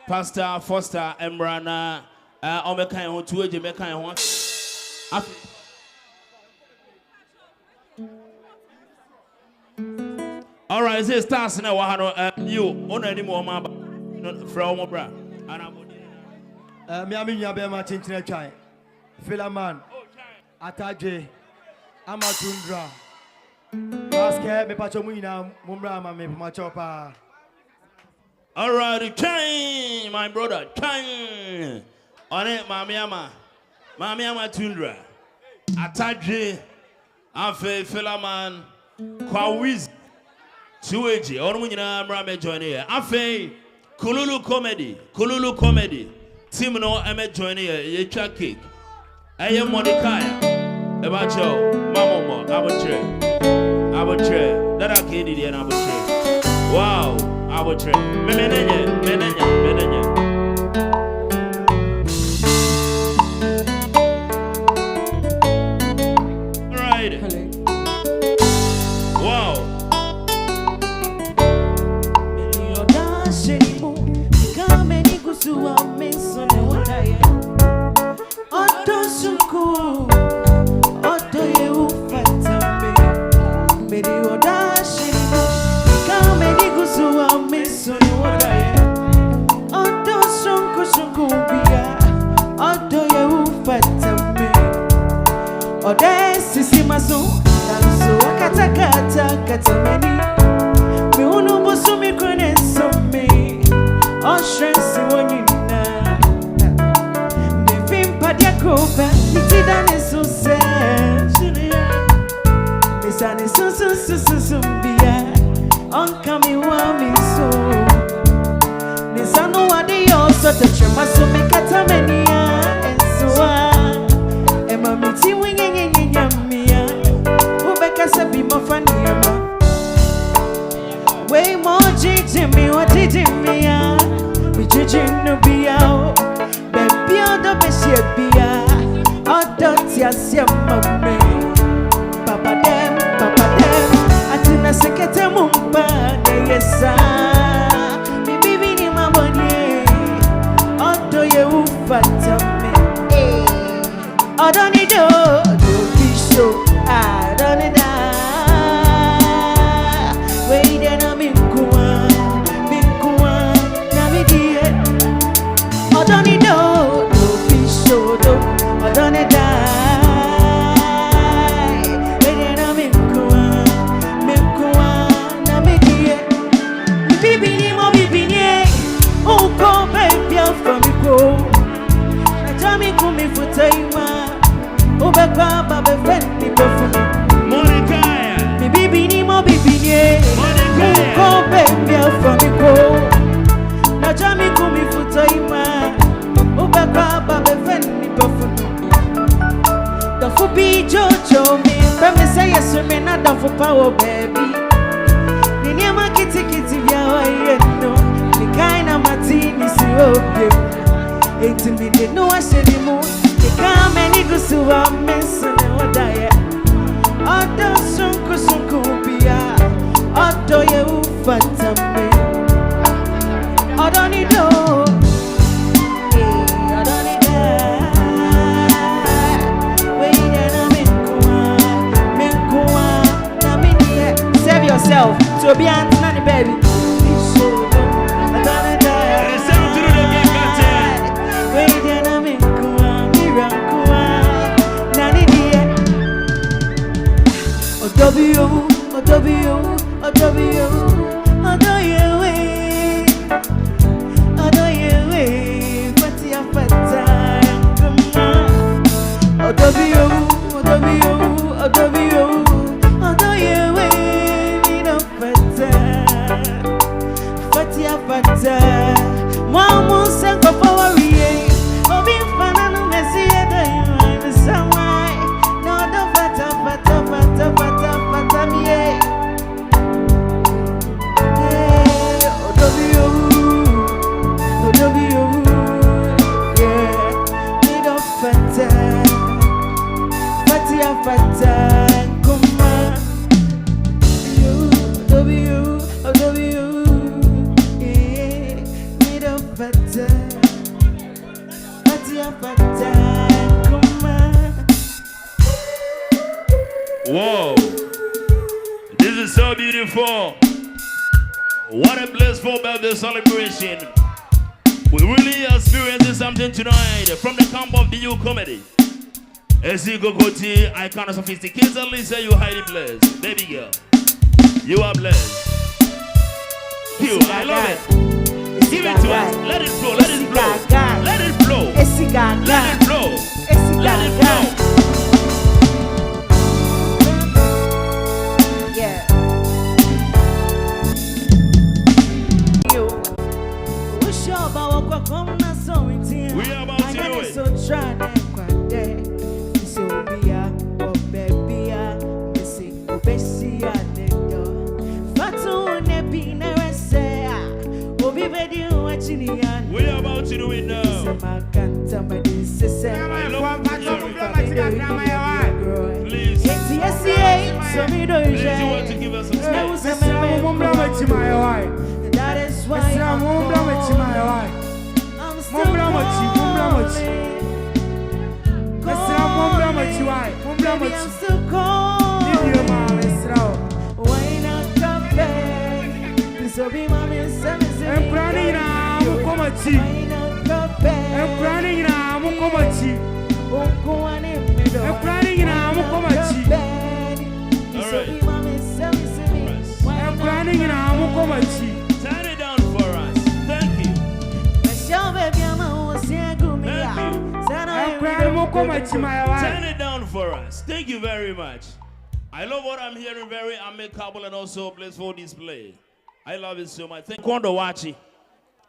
Pastor Foster Embrana. Omekai on two age, Mekai on. All right, this starts now. You on any more, from bra. Miami Yabema Tintin Chai, Philaman, Ataje, Amatundra, Basket, Mepachomina, Mumrama, Machopa. All right, Chang, my brother, Chang. On it, Mamiama Tundra, Ataje, Afe, Philaman, Kwawiz, Tueji, Ormuna Brame join here. Afe, Kululu comedy. Team no eme join here, ye chat cake. I am Mordecai. About you, Mama, I will try. That I can't do, and I will try. Wow, I will try. Menenya. All right. Wow. Sisi maso, danso katakata mi unu bosu mi kone somi, oshensi wanyina. Mi vimpa dia koba, itida nesuse, misani sumbia, onka mi wa mi so. Nisanu wadi yo sote chema sumi katamenia, ensuwa, ema miti wingi. Sabi mafaniama way more jijimi what jijimi ya mi jijinu biya baby odo besie biya odo tiasia mame papa dem atina sekete mumba de yesa mi bibi ni mabonye odo ye ufatame odo ni do bisho I don't need that. Wait, and I'm in Kuan, Namibia. I don't need no fish, I don't need that. Wait, and I'm in Kuan, Namibia. Bibi, oh, go, baby, from me, go. I tell me, come me for time. Obeka babe fendi befuni Monikaya mi bibi ni mo bibi nye Monikaya ko baby afami ko na jami kumi futa ima Obeka babe fendi befuni Dafu bi jojo mi Femi say yes me na dafu power baby Nini ama kiti vya wa yeno Nikaina matini si obye Eti mi de no asheni mo Come and you go to a mess and what I Odo sunku bia Odo ye ufatame Odo ni do Odo ni da Wait and I'm in kuwa na miniye Save yourself to be anti baby fata. Mwamu senko fawariye. Obi fana no mesi ede you samai. No do fata fata fata fata fata miye. Fata, kuma, you, W, yeah, need a fata, fata, kuma. Whoa, this is so beautiful. What a blissful birthday celebration. We really experiencing something tonight from the camp of beyoucomedy. Esi Kokotii, icon of sophisticated, Lisa, you highly blessed. Baby girl, you are blessed. You, I love it. Give it to us. Let it flow, let it flow. Let it flow. Let it flow. Let it flow. Yeah. You. We are about to do it. So try so bia, oh baby, missy, Bessie, Fatu nepi nerese, Obi Bedu, Achinian. We are about to do it now. Please. So me do you want to give us some space? That is why I'm still Baby, I'm still cold. Why not come back? This will be my miss. I'm crying now. Why not come back? I'm crying now. I'm crying now. Turn it down for us. Thank you. Turn it down for us. Thank you very much. I love what I'm hearing. Very amicable and also blissful display. I love it so much. Thank you for watching.